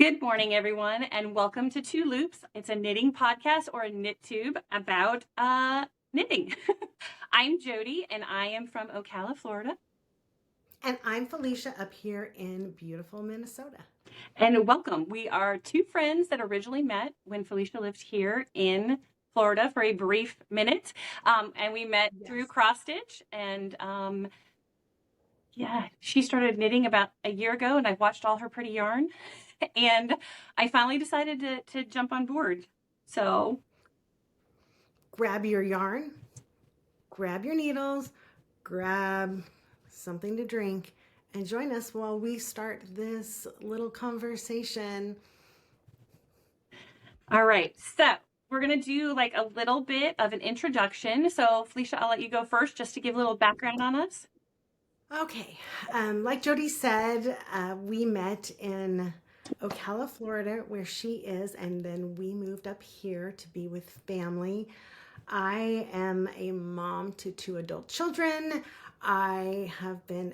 Good morning, everyone, and welcome to Two Loops. It's a knitting podcast or a knittube about knitting. I'm Jodie, and I am from Ocala, Florida. And I'm Felicia up here in beautiful Minnesota. And welcome. We are two friends that originally met when Felicia lived here in Florida for a brief minute. And we met through cross stitch. And yeah, she started knitting about a year ago, and I've watched all her pretty yarn. And I finally decided to jump on board. So grab your yarn, grab your needles, grab something to drink, and join us while we start this little conversation. All right, so we're going to do like a little bit of an introduction. So Felicia, I'll let you go first just to give a little background on us. Okay, like Jodie said, we met in Ocala, Florida, where she is, and then we moved up here to be with family. I am a mom to two adult children. I have been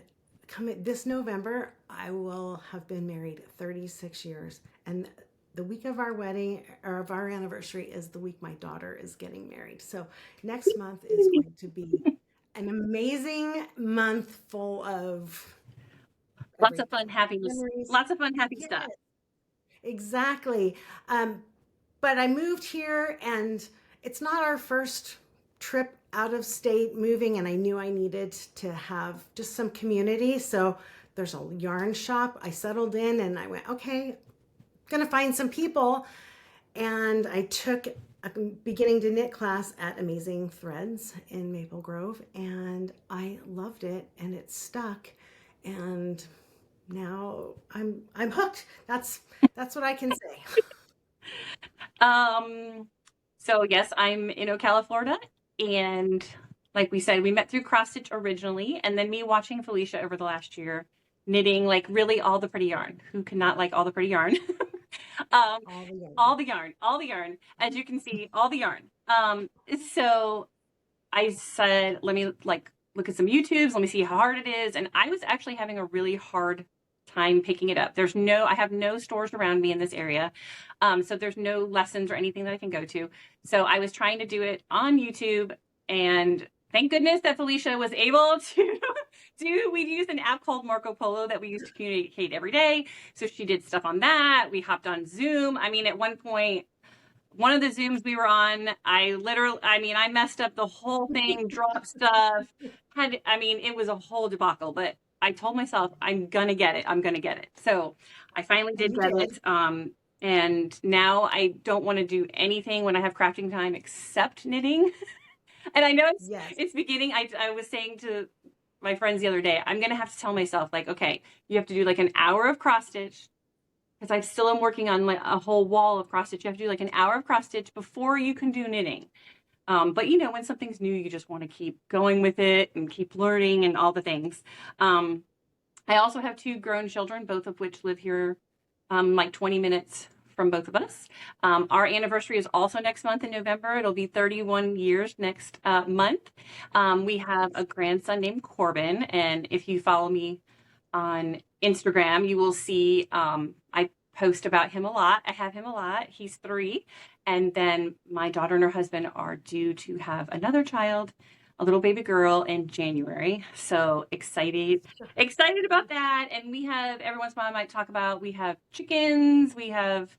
this November, I will have been married 36 years. And the week of our wedding or of our anniversary is the week my daughter is getting married. So next month is going to be an amazing month full of lots of fun, happiness, lots of fun, happy stuff. Exactly. But I moved here, and it's not our first trip out of state moving, and I knew I needed to have just some community. So there's a yarn shop. I settled in and I went, okay, gonna find some people. And I took a beginning to knit class at Amazing Threads in Maple Grove, and I loved it, and it stuck. And now I'm hooked. That's what I can say. So yes, I'm in Ocala, Florida, and like we said, we met through cross stitch originally, and then me watching Felicia over the last year knitting like really all the pretty yarn. Who cannot like all the pretty yarn? All the yarn, as you can see, all the yarn. So I said, let me like look at some YouTubes, let me see how hard it is. And I was actually having a really hard time picking it up. I have no stores around me in this area. So there's no lessons or anything that I can go to. So I was trying to do it on YouTube, and thank goodness that Felicia was able to we used an app called Marco Polo that we used to communicate every day. So she did stuff on that. We hopped on Zoom. I mean, at one point, one of the Zooms we were on, I messed up the whole thing, dropped stuff. It was a whole debacle, but I told myself, I'm going to get it. So I finally did get it. And now I don't want to do anything when I have crafting time except knitting. And I know it's beginning. I was saying to my friends the other day, I'm going to have to tell myself, like, okay, you have to do like an hour of cross stitch, because I still am working on like a whole wall of cross stitch. You have to do like an hour of cross stitch before you can do knitting. But you know, when something's new, you just want to keep going with it and keep learning and all the things. I also have two grown children, both of which live here like 20 minutes from both of us. Our anniversary is also next month in November. It'll be 31 years next month. We have a grandson named Corbin, and if you follow me on Instagram, you will see I post about him a lot. I have him a lot. He's 3. And then my daughter and her husband are due to have another child, a little baby girl, in January. So excited about that. And we have, every once in a while I might talk about, we have chickens, we have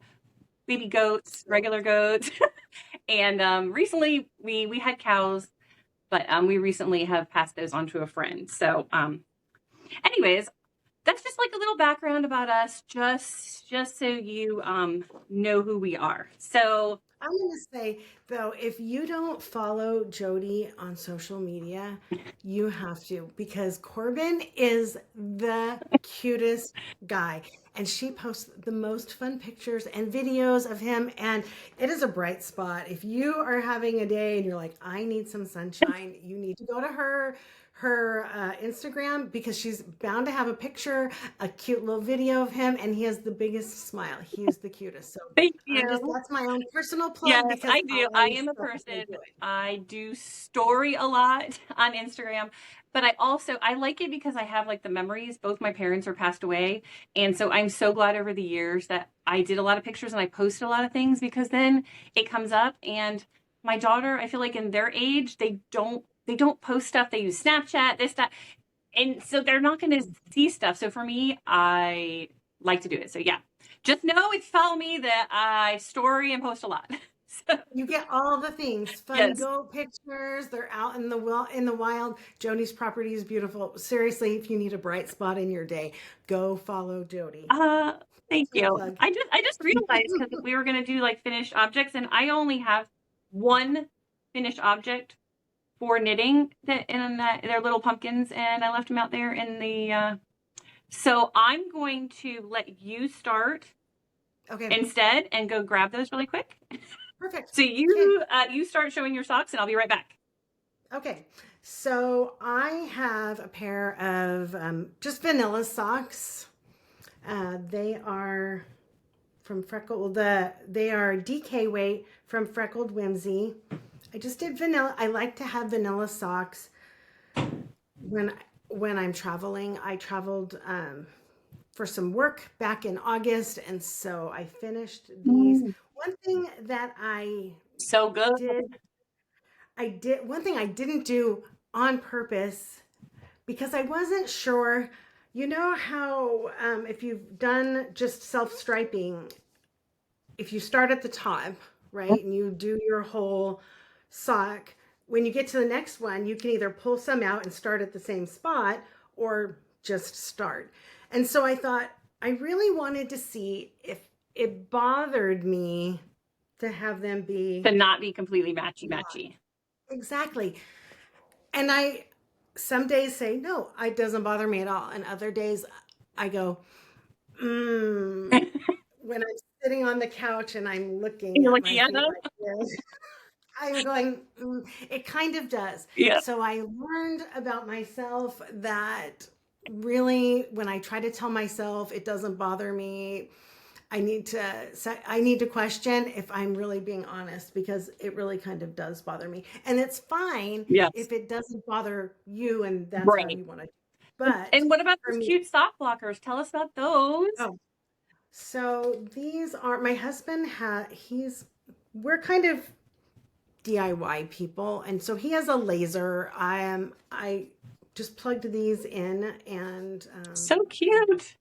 baby goats, regular goats. And recently we had cows, but we recently have passed those on to a friend. So anyways, that's just like a little background about us, just so you know who we are. So I'm going to say, though, if you don't follow Jodie on social media, you have to, because Corbin is the cutest guy. And she posts the most fun pictures and videos of him. And it is a bright spot. If you are having a day and you're like, I need some sunshine, you need to go to her Instagram, because she's bound to have a picture, a cute little video of him, and he has the biggest smile. He is the cutest. So thank you. that's my own personal little plug Yes, because I do. I I am a selfishly person. do it. I do story a lot on Instagram, but I like it because I have like the memories. Both my parents are passed away, and so I'm so glad over the years that I did a lot of pictures and I posted a lot of things because then it comes up and my daughter, I feel like in their age, they don't post stuff. They use Snapchat, this, that, and so they're not going to see stuff. So for me, I like to do it. So yeah, just know if you follow me that I story and post a lot. So, You get all the things, fun yes. goat pictures. They're out in the wild. Jodi's property is beautiful. Seriously, if you need a bright spot in your day, go follow Jodi. Uh, Thank That's my you. plug. I just realized because we were going to do like finished objects, and I only have one finished object for knitting that and they're little pumpkins, and I left them out there in the. So I'm going to let you start Okay, instead and go grab those really quick. perfect. So Okay. you start showing your socks, and I'll be right back. Okay, so I have a pair of just vanilla socks. They are from they are DK weight from Freckled Whimsy. I just did vanilla. I like to have vanilla socks when I'm traveling. I traveled for some work back in August, and so I finished these. One thing that So good. did one thing I didn't do on purpose because I wasn't sure. You know how if you've done just self-striping, if you start at the top, right, and you do your whole sock, when you get to the next one, you can either pull some out and start at the same spot or just start. And so I thought I really wanted to see if it bothered me to have them be To not be completely matchy. exactly. And I some days say, no, it doesn't bother me at all. And other days I go, when I'm sitting on the couch and I'm looking You're at like, my yeah, feet like this, I'm going, it kind of does. yeah, So I learned about myself that really, when I try to tell myself it doesn't bother me, I need to question if I'm really being honest because it really kind of does bother me. And it's fine yes, if it doesn't bother you and that's how right. you want to. But And what about for those me, cute sock blockers? Tell us about those. oh, so these are my husband we're kind of DIY people, and so he has a laser. I just plugged these in and So cute.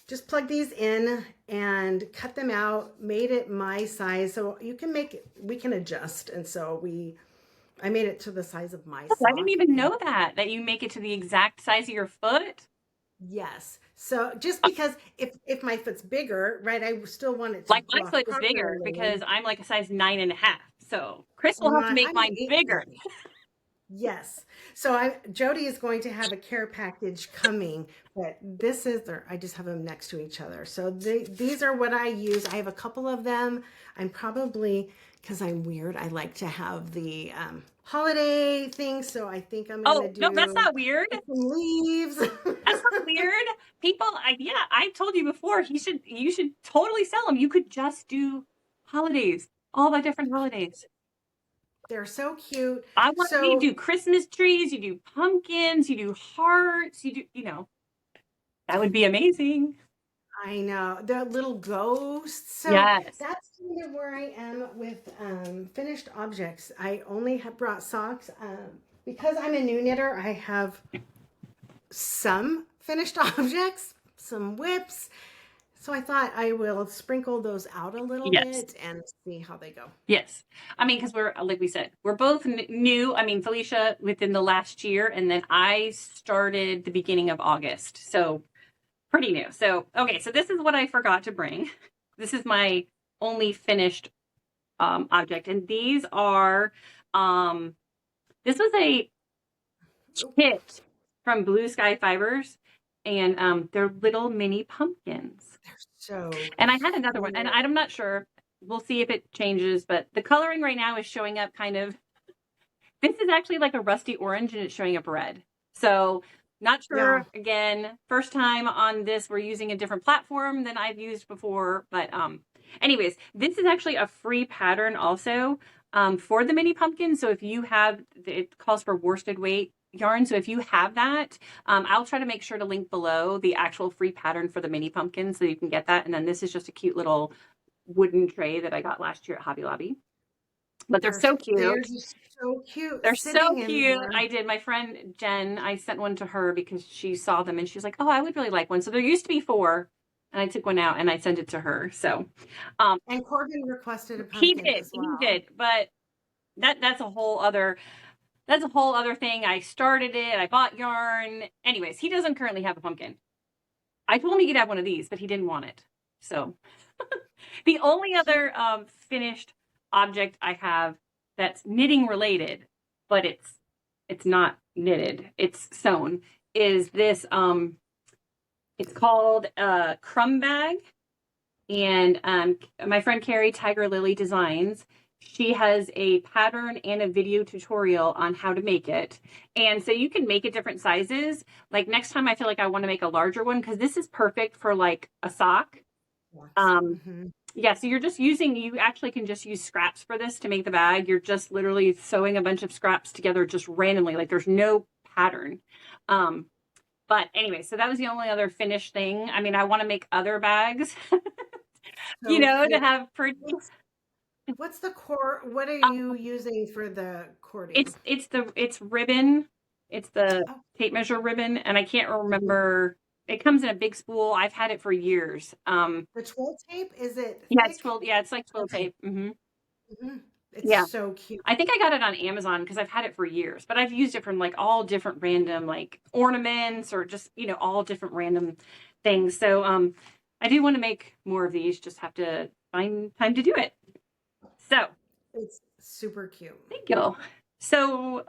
just plugged these in and cut them out, made it my size. So we can adjust. And so I made it to the size of my Oh, I didn't sock. even And know that you make it to the exact size of your foot. yes. So just because if my foot's bigger, right, I still want it to Like my block foot is bigger properly. because I'm like a size 9.5. So Chris will And have to make I'm mine 8.5. bigger. Yes. So Jodi is going to have a care package coming, but I just have them next to each other. So these are what I use. I have a couple of them. I'm probably, because I'm weird, I like to have the holiday thing. So I think I'm going to Oh, no, that's do not weird. some leaves. That's not weird. People, yeah, I told you before, you should totally sell them. You could just do holidays, all the different holidays. They're so cute. You So do Christmas trees, you do pumpkins, you do hearts, that would be amazing. I know they're little ghosts. So Yes. that's kind of where I am with finished objects. I only have brought socks because I'm a new knitter. I have some finished objects, some whips. So I thought I will sprinkle those out a little Yes. bit and see how they go. Yes. I mean, because like we said, we're both new. I mean, Felicia within the last year, and then I started the beginning of August. So pretty new. So, okay. So this is what I forgot to bring. This is my only finished object. And these are, this was a kit from Blue Sky Fibers, and they're little mini pumpkins. They're so And I had another one, and cute. I'm not sure. We'll see if it changes, but the coloring right now is showing up kind of. This is actually like a rusty orange, and it's showing up red. So not Yeah. sure. Again, first time on this. We're using a different platform than I've used before, but Anyways, this is actually a free pattern also for the mini pumpkin. So if you have, it calls for worsted weight yarn. So if you have that, I'll try to make sure to link below the actual free pattern for the mini pumpkin so you can get that. And then this is just a cute little wooden tray that I got last year at Hobby Lobby. But they're so cute. They're just so cute. They're so sitting cute. in I did. My friend Jen, I sent one to her because she saw them and she's like, oh, I would really like one. So there used to be 4 and I took one out and I sent it to her. So, and Corbin requested a pumpkin as well. He did, but that's a whole other thing. I started it. I bought yarn. Anyways, he doesn't currently have a pumpkin. I told him he could have one of these, but he didn't want it. So the only other finished object I have that's knitting related, but it's not knitted, it's sewn, is this it's called a Crumb bag. And my friend Carrie, Tiger Lily Designs, she has a pattern and a video tutorial on how to make it. And so you can make it different sizes. Like next time I feel like I want to make a larger one because this is perfect for like a sock. Yeah, so you actually can just use scraps for this to make the bag. You're just literally sewing a bunch of scraps together just randomly. Like there's no pattern. But anyway, so that was the only other finished thing. I mean, I want to make other bags, you know, to have pretty. What's the core? What are you using for the cording? It's ribbon. It's the tape measure ribbon, and I can't remember. It comes in a big spool. I've had it for years. The twill tape, is it? Yeah, it's twill. Yeah, it's like twill tape. It's so cute. I think I got it on Amazon because I've had it for years, but I've used it from like all different random like ornaments or just, you know, all different random things. So I do want to make more of these, just have to find time to do it. So it's super cute. Thank you. So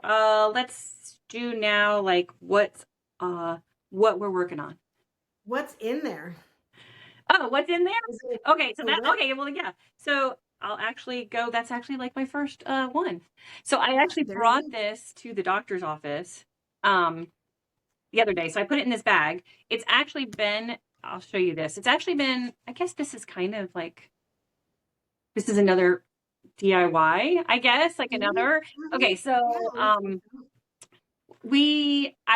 let's do now like what we're working on. What's in there? Oh, what's in there? Okay, so that well yeah. So I'll actually go, that's actually like my first one. So I actually brought this to the doctor's office the other day. So I put it in this bag. It's actually been, I'll show you this. It's actually been, I guess this is kind of like, this is another DIY, I guess, like another. Okay, so I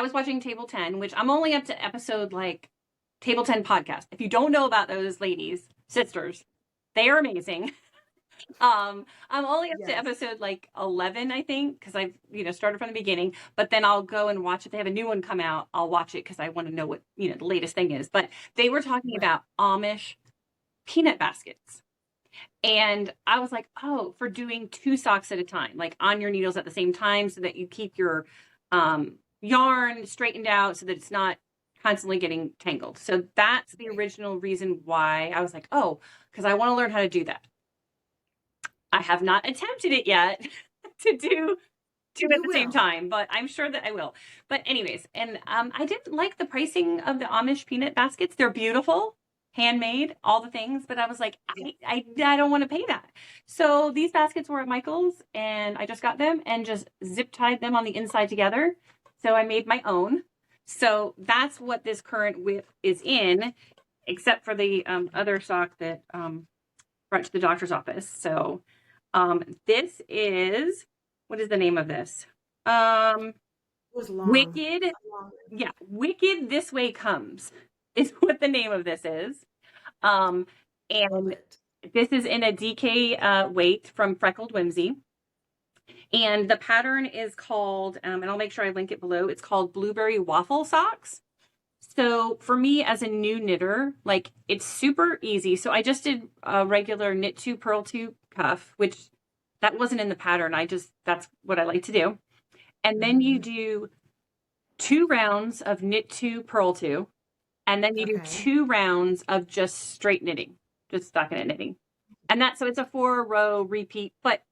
was watching Table 10, which I'm only up to episode like Table 10 podcast. If you don't know about those ladies, sisters, they are amazing. I'm only up to episode like 11, I think, because I've, you know, started from the beginning, but then I'll go and watch, if they have a new one come out, I'll watch it because I want to know what, you know, the latest thing is. But they were talking about Amish peanut baskets. And I was like, oh, for doing 2 socks at a time, like on your needles at the same time so that you keep your yarn straightened out so that it's not constantly getting tangled. So that's the original reason why I was like, oh, because I want to learn how to do that. I have not attempted it yet to do 2 at the same time, but I'm sure that I will. But anyways, and I didn't like the pricing of the Amish peanut baskets. They're beautiful, handmade, all the things, but I was like, I don't want to pay that. So these baskets were at Michael's and I just got them and just zip tied them on the inside together. So I made my own. So that's what this current WIP is in, except for the other sock that brought to the doctor's office. So this is, what is the name of this? It was long. Wicked. Yeah, Wicked This Way Comes is what the name of this is. And this is in a DK weight from Freckled Whimsy. And the pattern is called, and I'll make sure I link it below, it's called Blueberry Waffle Socks. So for me as a new knitter, like it's super easy. So I just did a regular knit to purl to cuff, which that wasn't in the pattern. That's what I like to do. And then you do 2 rounds of knit to purl to, and then you do 2 rounds of just straight knitting, just stockinette knitting. And so it's a 4-row repeat, but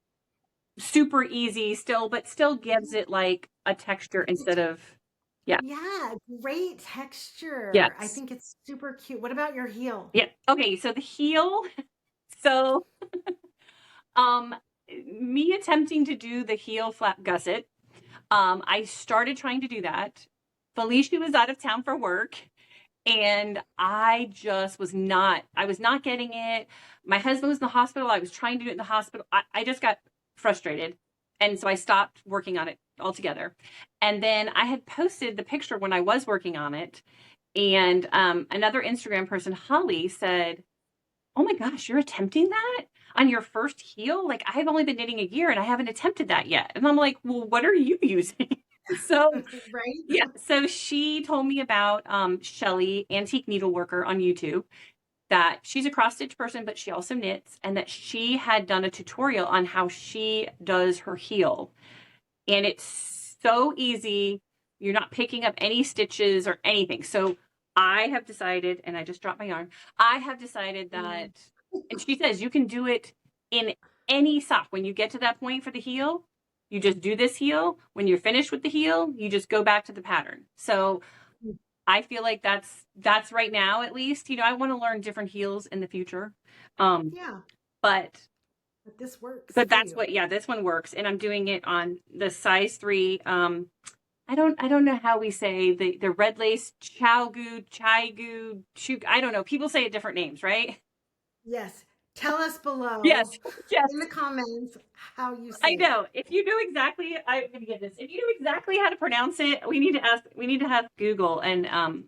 super easy still, but still gives it like a texture instead of, Yeah, great texture. Yes. I think it's super cute. What about your heel? Yeah. Okay, so the heel, so me attempting to do the heel flap gusset, I started trying to do that. Felicia was out of town for work, And I just was not getting it. My husband was in the hospital. I was trying to do it in the hospital. I just got frustrated. And so I stopped working on it altogether. And then I had posted the picture when I was working on it. And another Instagram person, Holly, said, "Oh my gosh, you're attempting that on your first heel? Like, I've only been knitting a year and I haven't attempted that yet." And I'm like, "Well, what are you using?" So Right? yeah, so she told me about Shelly, Antique Needleworker on YouTube, that she's a cross stitch person, but she also knits, and that she had done a tutorial on how she does her heel. And it's so easy. You're not picking up any stitches or anything. So I have decided, and I just dropped my yarn, I have decided that, and she says you can do it in any sock. When you get to that point for the heel, you just do this heel. When you're finished with the heel, you just go back to the pattern. So I feel like that's right now, at least. I want to learn different heels in the future. Yeah. But this works. But that's what, yeah, this one works. And I'm doing it on the size 3. I don't know how we say the red lace, ChiaoGoo, I don't know. People say it different names, right? Yes. Tell us below. Yes. In the comments how you say I know. If you know exactly, I'm gonna get this. If you know exactly how to pronounce it, we need to have Google and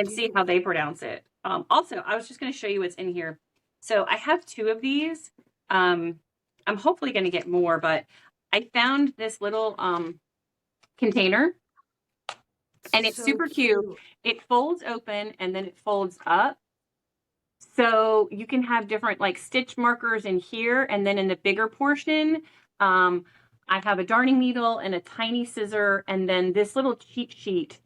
see how they pronounce it. Also, I was just gonna show you what's in here. So I have 2 of these. I'm hopefully gonna get more, but I found this little container, and it's so super cute. It folds open and then it folds up. So you can have different like stitch markers in here, and then in the bigger portion, I have a darning needle and a tiny scissor, and then this little cheat sheet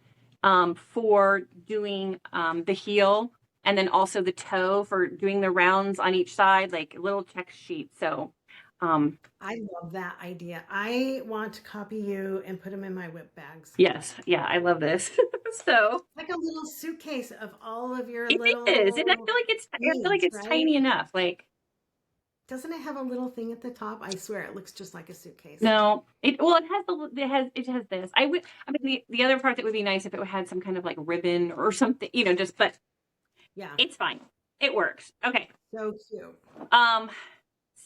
for doing the heel, and then also the toe for doing the rounds on each side, like a little check sheet. So I love that idea. I want to copy you and put them in my WIP bags. Yes. Yeah, I love this. So like a little suitcase of all of your it little is. And I feel like it's right? tiny enough. Like, doesn't it have a little thing at the top? I swear it looks just like a suitcase. No, it has this. I mean the other part that would be nice if it had some kind of like ribbon or something, but yeah, it's fine. It works. Okay. So cute.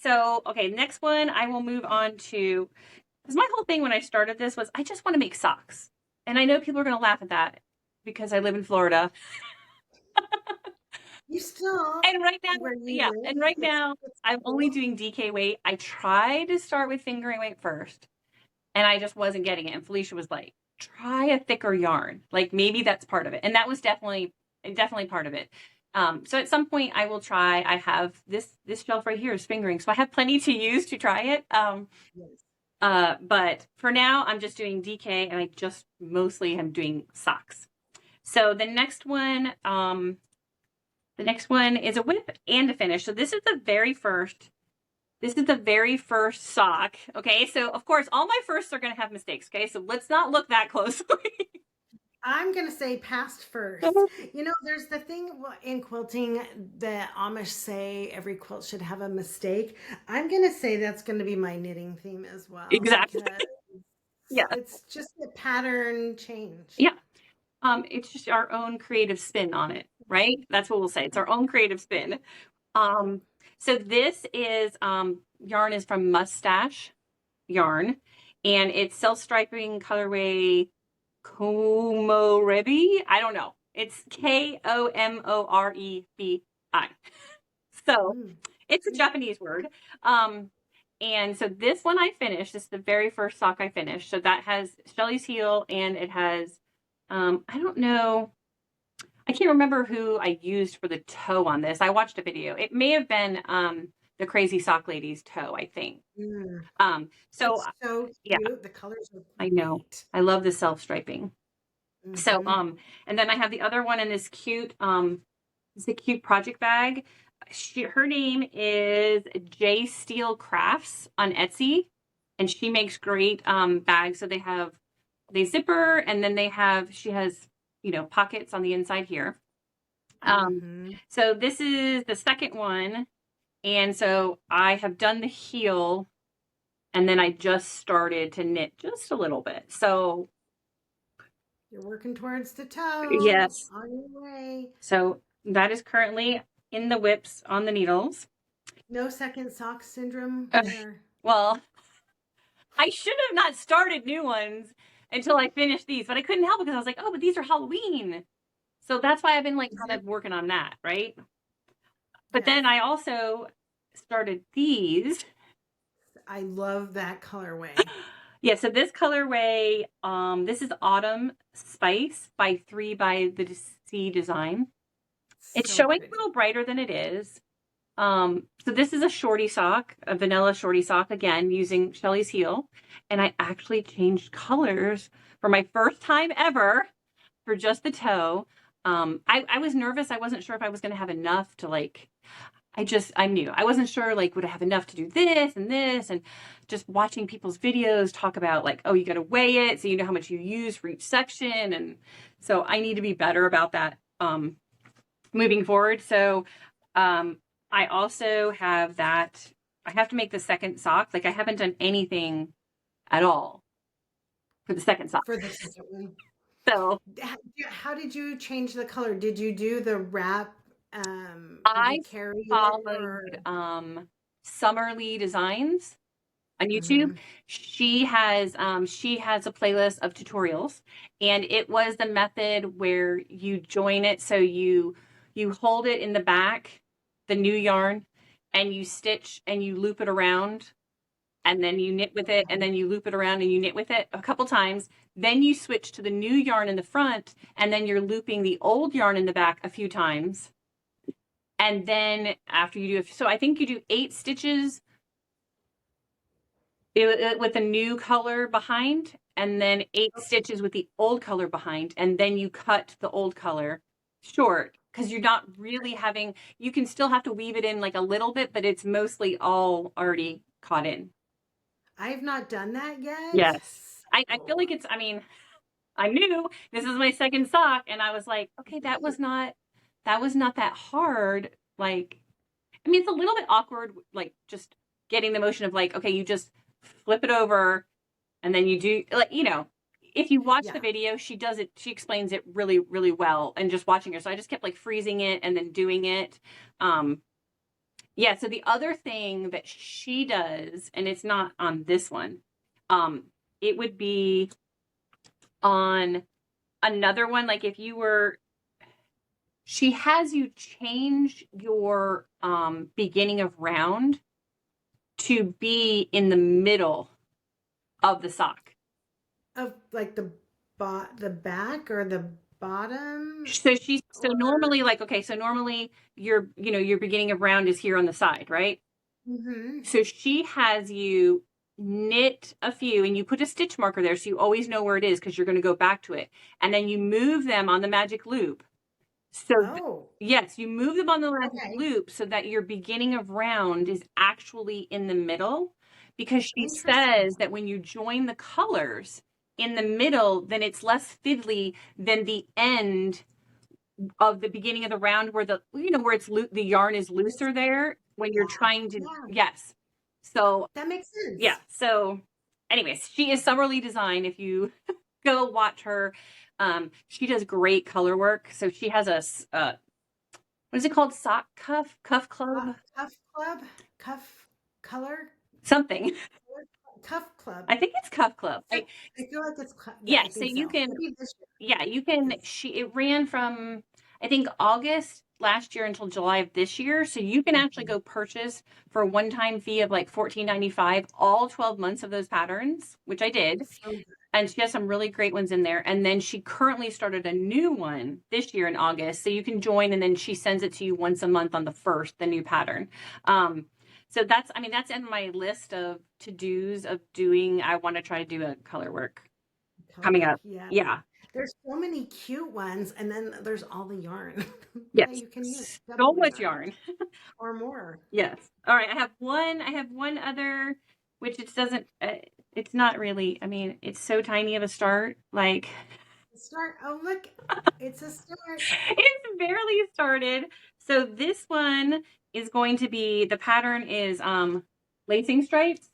So okay, next one I will move on to, because my whole thing when I started this was I just want to make socks. And I know people are gonna laugh at that because I live in Florida. You still and right now I'm only doing DK weight. I tried to start with fingering weight first, and I just wasn't getting it. And Felicia was like, "Try a thicker yarn. Like maybe that's part of it." And that was definitely part of it. So at some point I will try. I have this shelf right here is fingering, so I have plenty to use to try it. But for now I'm just doing DK, and I just mostly am doing socks. So the next one is a WIP and a finish. So this is the very first sock. Okay, so of course all my firsts are going to have mistakes. Okay, so let's not look that closely. I'm going to say past first. There's the thing in quilting that Amish say every quilt should have a mistake. I'm going to say that's going to be my knitting theme as well. Exactly. Yeah. It's just a pattern change. Yeah. It's just our own creative spin on it, right? That's what we'll say. It's our own creative spin. So this is yarn is from Mustache Yarn, and it's self-striping colorway Komorebi. I don't know. It's Komorebi. So it's a Japanese word. And so this one I finished. This is the very first sock I finished. So that has Shelly's heel, and it has I don't know. I can't remember who I used for the toe on this. I watched a video. It may have been the Crazy Sock Lady's toe, I think. So cute. Yeah, the colors are great. I know. I love the self-striping. So and then I have the other one in this cute project bag. Her name is J Steel Crafts on Etsy, and she makes great bags. So they zipper, and then she has pockets on the inside here. So this is the second one, and so I have done the heel, and then I just started to knit just a little bit. So You're working towards the toe. Yes. On your way. So that is currently in the whips on the needles. No second sock syndrome Uh, there. well, I should have not started new ones until I finished these, but I couldn't help it because I was like, oh, but these are Halloween. So that's why I've been like kind of working on that, right? But Yes. then I also started these. I love that colorway. Yeah, so this colorway, this is Autumn Spice by 3 by the Sea Design. It's So showing pretty. a little brighter than it is. So this is a shorty sock, a vanilla shorty sock, again, using Shelly's heel. And I actually changed colors for my first time ever for just the toe. I was nervous. I wasn't sure if I was going to have enough to like, I knew. I wasn't sure, like, would I have enough to do this and this? And just watching people's videos talk about, like, oh, you got to weigh it so you know how much you use for each section. And so I need to be better about that moving forward. So I also have that. I have to make the second sock. Like, I haven't done anything at all for the second sock. For the second one. So how did you change the color? Did you do the wrap? I Did you carry followed Summerly Designs on YouTube. Mhm. She has a playlist of tutorials, and it was the method where you join it. So you hold it in the back, the new yarn, and you stitch and you loop it around, and then you knit with it, and then you loop it around and you knit with it a couple times. Then you switch to the new yarn in the front, and then you're looping the old yarn in the back a few times. And then after you do, so I think you do 8 stitches with the new color behind, and then 8 stitches with the old color behind, and then you cut the old color short because you're not really having, you can still have to weave it in like a little bit, but it's mostly all already caught in. I've not done that yet. Yes. I feel like it's, I mean, I knew this is my second sock, and I was like, okay, that was not that hard. Like, I mean, it's a little bit awkward, like just getting the motion of like, okay, you just flip it over and then you do, like, you know, if you watch the video, she does it, she explains it really, really well, and just watching her. So I just kept like freezing it and then doing it. Yeah, so the other thing that she does, and it's not on this one, it would be on another one, like if you were, she has you change your beginning of round to be in the middle of the sock. Of like the back or the bottom? So normally, like, okay, so normally your beginning of round is here on the side, right? Mm-hmm. So she has you knit a few and you put a stitch marker there so you always know where it is because you're going to go back to it. And then you move them on the magic loop. So yes, you move them on the magic loop so that your beginning of round is actually in the middle, because she says that when you join the colors in the middle, then it's less fiddly than the end of the beginning of the round where where it's the yarn is looser there when you're trying to yes. So that makes sense. Yeah. So anyways, she is Summerly Design. If you go watch her, she does great color work. So she has a what is it called? Sock cuff club? Cuff club? Cuff color? Something. Cuff club. I think it's cuff club. I feel like it's yeah. So you can it ran from I think August last year until July of this year. So you can actually go purchase for a one-time fee of like $14.95 all 12 months of those patterns, which I did. And she has some really great ones in there. And then she currently started a new one this year in August. So you can join, and then she sends it to you once a month on the 1st, the new pattern. So that's in my list of to-dos of doing. I want to try to do a color work coming up. Yeah. There's so many cute ones, and then there's all the yarn. Yes. You can use so much yarn. or more. Yes. All right. I have one other, which it doesn't, it's not really, I mean, it's so tiny of a start. Like, oh, look, it's a start. It's barely started. So this one is going to be, the pattern is lacing stripes.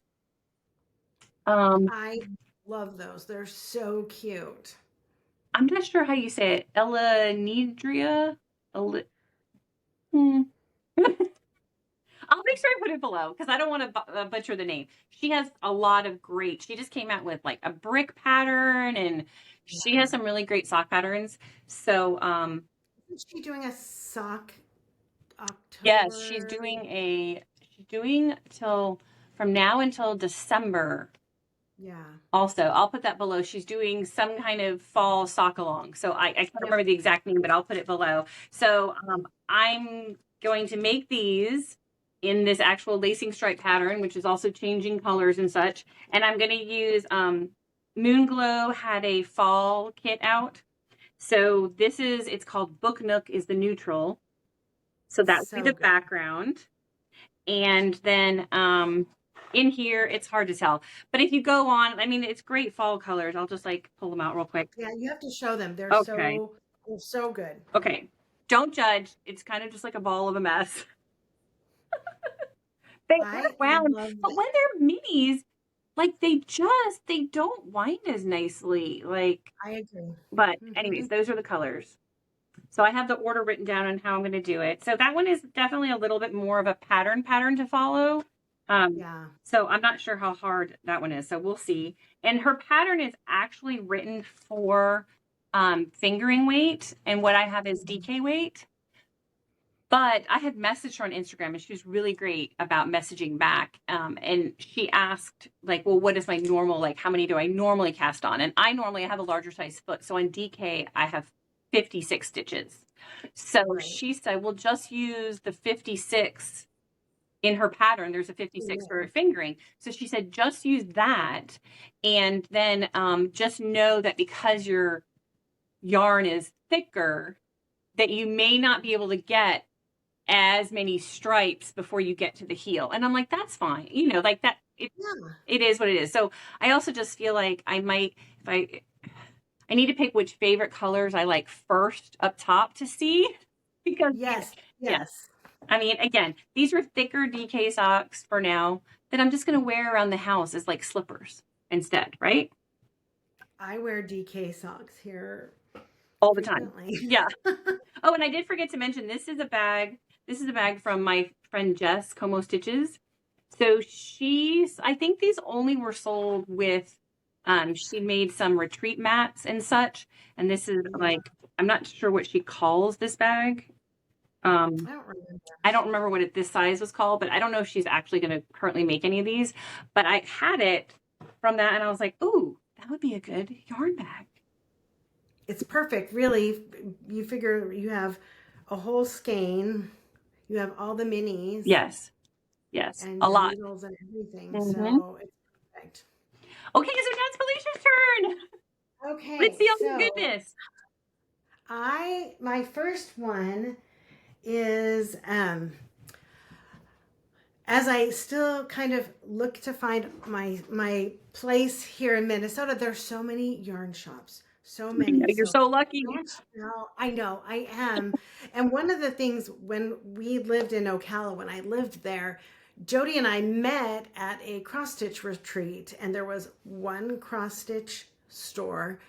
I love those. They're so cute. I'm not sure how you say it. Andrea. Hmm. I'll make sure I put it below because I don't want to butcher the name. She has a lot of great. She just came out with like a brick pattern, and she has some really great sock patterns. So, Isn't she doing a sock yes, October? she's doing till from now until December. Yeah. Also, I'll put that below. She's doing some kind of fall sock along. So I can't Yep. remember the exact name, but I'll put it below. So I'm going to make these in this actual lacing stripe pattern, which is also changing colors and such. And I'm going to use MoonGlow had a fall kit out. So it's called Book Nook is the neutral. So that would be So the good. background. And then in here, it's hard to tell. But if you go on, I mean, it's great fall colors. I'll just like pull them out real quick. Yeah, you have to show them. Okay. They're so good. Okay. Don't judge. It's kind of just like a ball of a mess. They are I wound, love but it. when they're minis, like they don't wind as nicely. Like, I agree. but Hmm. anyways, those are the colors. So I have the order written down on how I'm going to do it. So that one is definitely a little bit more of a pattern to follow. Yeah. So I'm not sure how hard that one is. So we'll see. And her pattern is actually written for fingering weight, and what I have is DK weight. But I had messaged her on Instagram, and she was really great about messaging back. And she asked, like, well, what is my normal, like, how many do I normally cast on? And I normally have a larger size foot. So on DK, I have 56 stitches. So Right. she said, well, just use the 56 in her pattern. There's a 56 for fingering. So she said, just use that. And then just know that because your yarn is thicker, that you may not be able to get as many stripes before you get to the heel. And I'm like, that's fine. You know, like that, Yeah. it is what it is. So I also just feel like I might, if I need to pick which favorite colors I like first up top to see because Yes. yeah, Yes. I mean, again, these are thicker DK socks for now that I'm just going to wear around the house as like slippers instead, right? I wear DK socks here All the time. frequently. Yeah. Oh, and I did forget to mention this is a bag. This is a bag from my friend Jess, Como Stitches. So I think these only were sold with, she made some retreat mats and such. And this is Yeah. like, I'm not sure what she calls this bag. I don't remember. I don't remember what this size was called, but I don't know if she's actually going to currently make any of these. But I had it from that, and I was like, ooh, that would be a good yarn bag. It's perfect, really. You figure you have a whole skein, you have all the minis Yes, yes, and a your lot. needles and everything. Mm-hmm. So it's perfect. Okay, so now it's Felicia's turn. Let's Okay, see all the so goodness. my first one is as I still kind of look to find my place here in Minnesota, there's so many yarn shops. So I know, many. you're So so lucky. I know, I am. And one of the things when we lived in Ocala, when I lived there, Jodie and I met at a cross stitch retreat, and there was one cross stitch store.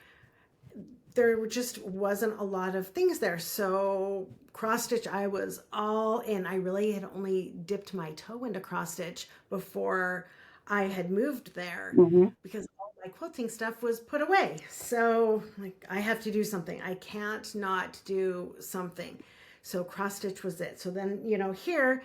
There just wasn't a lot of things there. So cross stitch, I was all in. I really had only dipped my toe into cross stitch before I had moved there Mm-hmm. because all my quilting stuff was put away. So like I have to do something. I can't not do something. So cross stitch was it. So then, here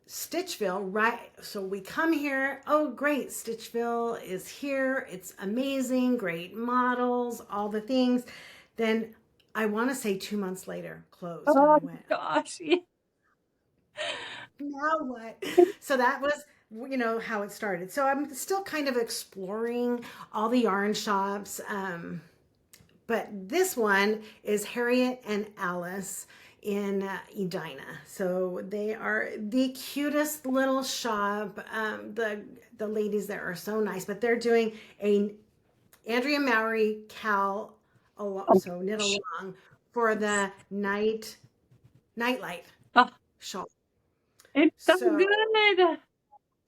Stitchville, right? So we come here. Oh, great. Stitchville is here. It's amazing. Great models, all the things. Then I want to say 2 months later, closed. And Oh I went, gosh. now what? So that was, how it started. So I'm still kind of exploring all the yarn shops. But this one is Harriet and Alice in Edina. So they are the cutest little shop. The ladies there are so nice, but they're doing a Andrea Mowry Cal so knit along for the Nightlight Oh, shawl. it's so So good.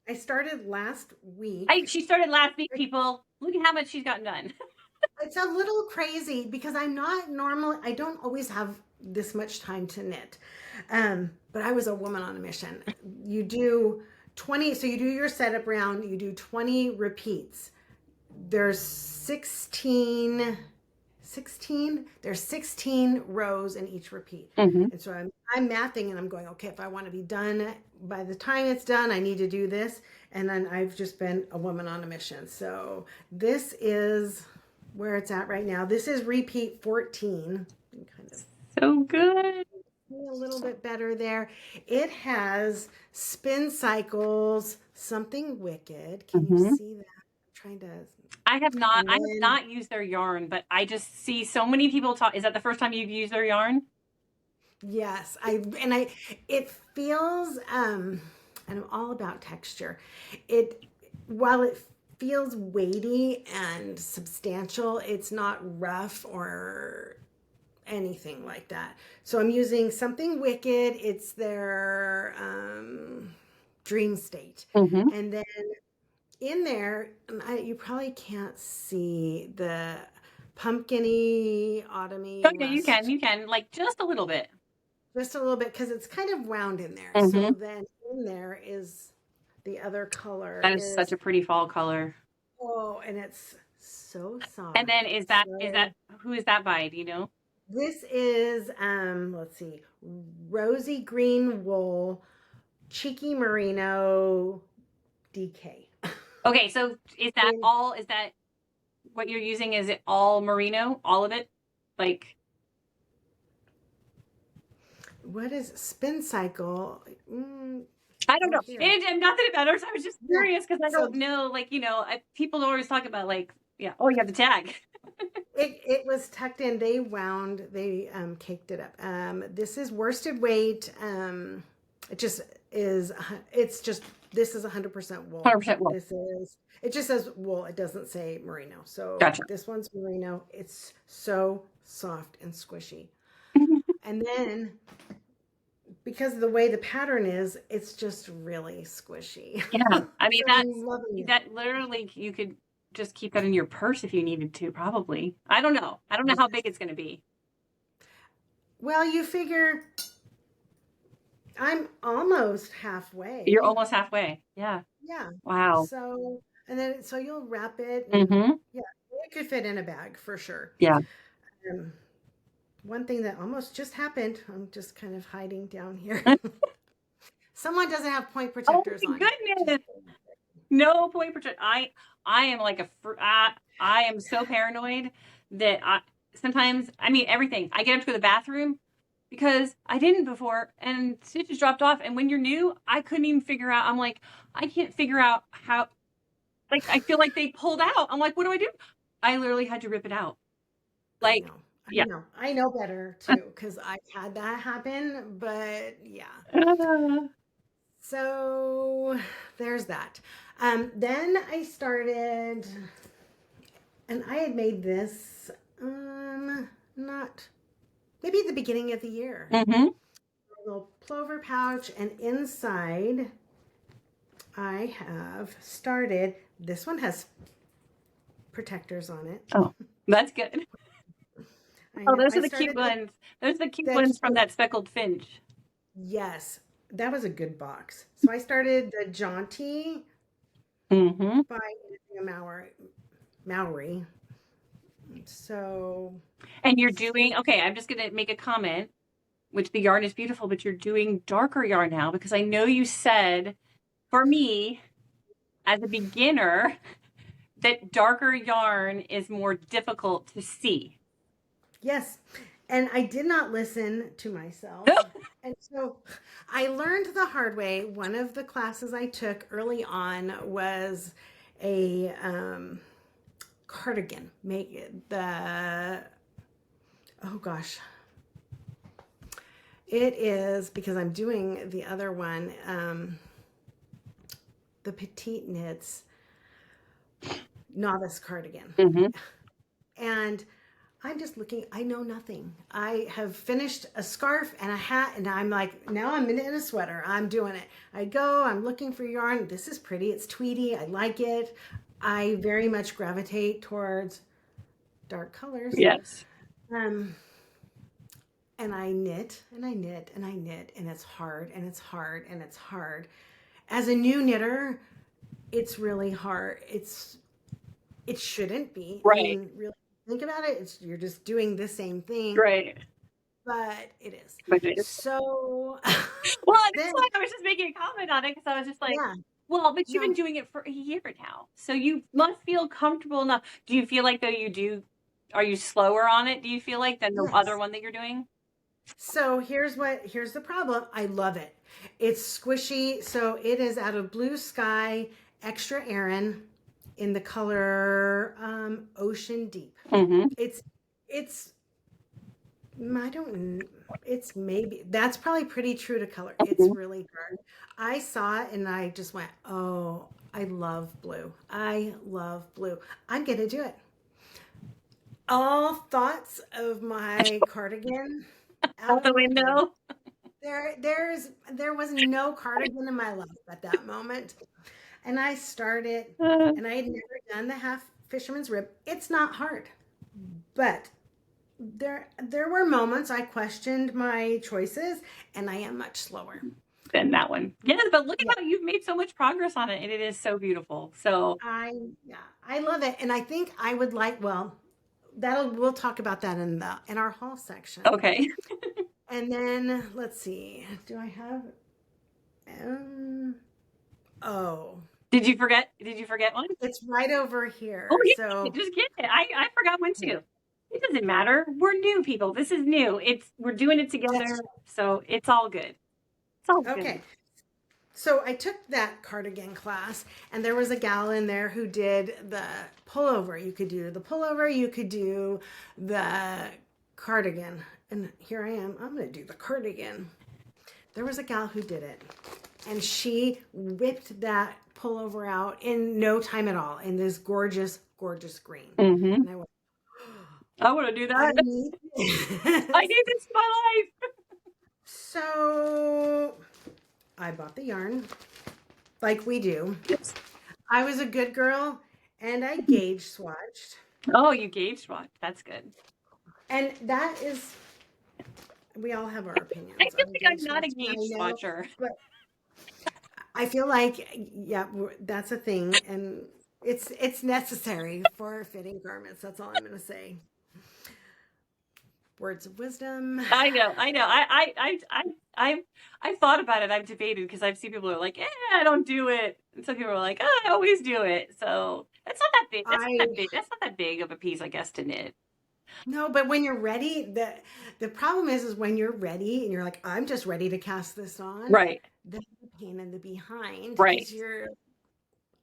I started last week. She started last week, people. Look at how much she's gotten done. It's a little crazy because I'm not normal. I don't always have this much time to knit. But I was a woman on a mission. You do 20, so you do your setup round, you do 20 repeats. There's 16, there's 16 rows in each repeat. Hmm. And so I'm mathing and I'm going, okay, if I want to be done by the time it's done, I need to do this. And then I've just been a woman on a mission. So this is where it's at right now. This is repeat 14. Kind of So good. see a little bit better there. It has Spincycles, Something Wicked. Can you see that? I'm trying to. I have And not then used their yarn, but I just see so many people talk. Is that the first time you've used their yarn? yes, it feels and I'm all about texture. While it feels weighty and substantial, it's not rough or anything like that. So I'm using Something Wicked. It's their Dream State. Mm-hmm. And then in there, you probably can't see the pumpkin-y, autumny Okay, rust. you can, like just a little bit. Just a little bit because it's kind of wound in there. Mm-hmm. So then in there is the other color. That is such a pretty fall color. Oh, and it's so soft. And then is that who is that by? Do you know? This is let's see, Rosy Green Wool, Cheeky Merino, DK. Okay, so is that what you're using? Is it all merino? All of it? Like what is Spincycle? I don't know. Here. Nothing about it. I was just curious because I So- don't know. Like, people always talk about like, oh, you have the tag. It was tucked in. They caked it up. This is worsted weight. This is 100% wool. 100% wool. It just says wool. It doesn't say merino. So Gotcha. This one's merino. It's so soft and squishy. And then because of the way the pattern is, it's just really squishy. Yeah. I mean, So that literally, you could just keep that in your purse if you needed to, probably. I don't know how big it's going to be. Well, you figure I'm almost halfway. You're almost halfway. Yeah. Yeah. Wow. So you'll wrap it. Mm-hmm. Yeah, it could fit in a bag for sure. Yeah. One thing that almost just happened, I'm just kind of hiding down here. Someone doesn't have point protectors on. Goodness. No point protector. I am like I am so paranoid that sometimes, I mean, everything. I get up to the bathroom because I didn't before and stitches dropped off. And when you're new, I couldn't even figure out. I'm like, I can't figure out how, like, I feel like they pulled out. I'm like, what do I do? I literally had to rip it out. Like, I know better too, because I've had that happen, but yeah. So there's that. Then I started, and I had made this, maybe at the beginning of the year. Mm-hmm. A little plover pouch, and inside I have started, this one has protectors on it. Oh, that's good. Oh, those are the cute ones. Those are the cute ones from that speckled finch. Yes, that was a good box. So I started the Jaunty by Mowry. So. And you're doing, okay, I'm just going to make a comment, which the yarn is beautiful, but you're doing darker yarn now because I know you said, for me, as a beginner, that darker yarn is more difficult to see. Yes. And I did not listen to myself. And so I learned the hard way. One of the classes I took early on was a cardigan. It is, because I'm doing the other one, the PetiteKnits Novice Cardigan. Mm-hmm. And I'm just looking, I know nothing. I have finished a scarf and a hat, and I'm like, now I'm in a sweater. I'm doing it. I'm looking for yarn. This is pretty. It's tweedy. I like it. I very much gravitate towards dark colors. Yes. Um, and I knit and I knit and I knit, and it's hard and it's hard and it's hard. As a new knitter, it's really hard. It shouldn't be. I Right. mean, really think about it. You're just doing the same thing, Right. but it is. But it is. So Well, that's then, why I was just making a comment on it because I was just like, yeah, well, but you've been no. doing it for a year now, so you must feel comfortable enough. Do you feel like though are you slower on it? Do you feel like than the other Yes. one that you're doing? So here's the problem. I love it. It's squishy. So it is out of Blue Sky Extra Aran in the color Ocean Deep. Mm-hmm. It's I don't it's maybe that's probably pretty true to color. It's Mm-hmm. really dark. I saw it and I just went, "Oh, I love blue. I love blue. I'm going to do it." All thoughts of my cardigan out Out the of my head. window. There was no cardigan in my life at that moment. And I started, and I had never done the half fisherman's rib. It's not hard. But there were moments I questioned my choices, and I am much slower Than that one. Yeah, but look at Yeah. how you've made so much progress on it, and it is so beautiful. So I love it. And I think I would like, well, we'll talk about that in our haul section. okay. And then let's see. Do I have oh, Did you forget one? it's right over here. Oh, yeah, So just get it. I forgot one too. It doesn't matter. We're new people. This is new. We're doing it together, so it's all good. It's all good. okay. So I took that cardigan class, and there was a gal in there who did the pullover. You could do the pullover, you could do the cardigan. And here I am. I'm going to do the cardigan. There was a gal who did it, and she whipped that pullover out in no time at all in this gorgeous, gorgeous green. Mm-hmm. And I went, I want to do that. I need this in my life. So I bought the yarn like we do. Yes. I was a good girl and I gauge swatched. Oh, you gauge swatch. That's good. And that is, we all have our opinions. I feel like I'm not a gauge swatcher. But I feel like, yeah, that's a thing. And it's necessary for fitting garments. That's all I'm going to say. Words of wisdom. I know. I've thought about it. I've debated because I've seen people who are like, I don't do it. And some people are like, I always do it. So it's not that big. That's not that big of a piece, I guess, to knit. No, but when you're ready, the problem is when you're ready and you're like, I'm just ready to cast this on. Right. That's the pain in the behind. Right.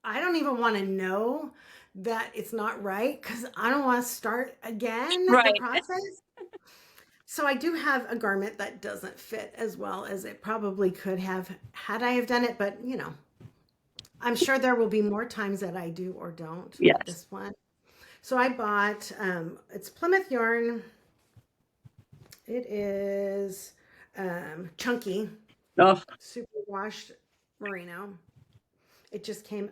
I don't even want to know that it's not right because I don't want to start again the process. So I do have a garment that doesn't fit as well as it probably could have had I have done it, but I'm sure there will be more times that I do or don't with this one. So I bought, it's Plymouth yarn. It is chunky, superwash merino. It just came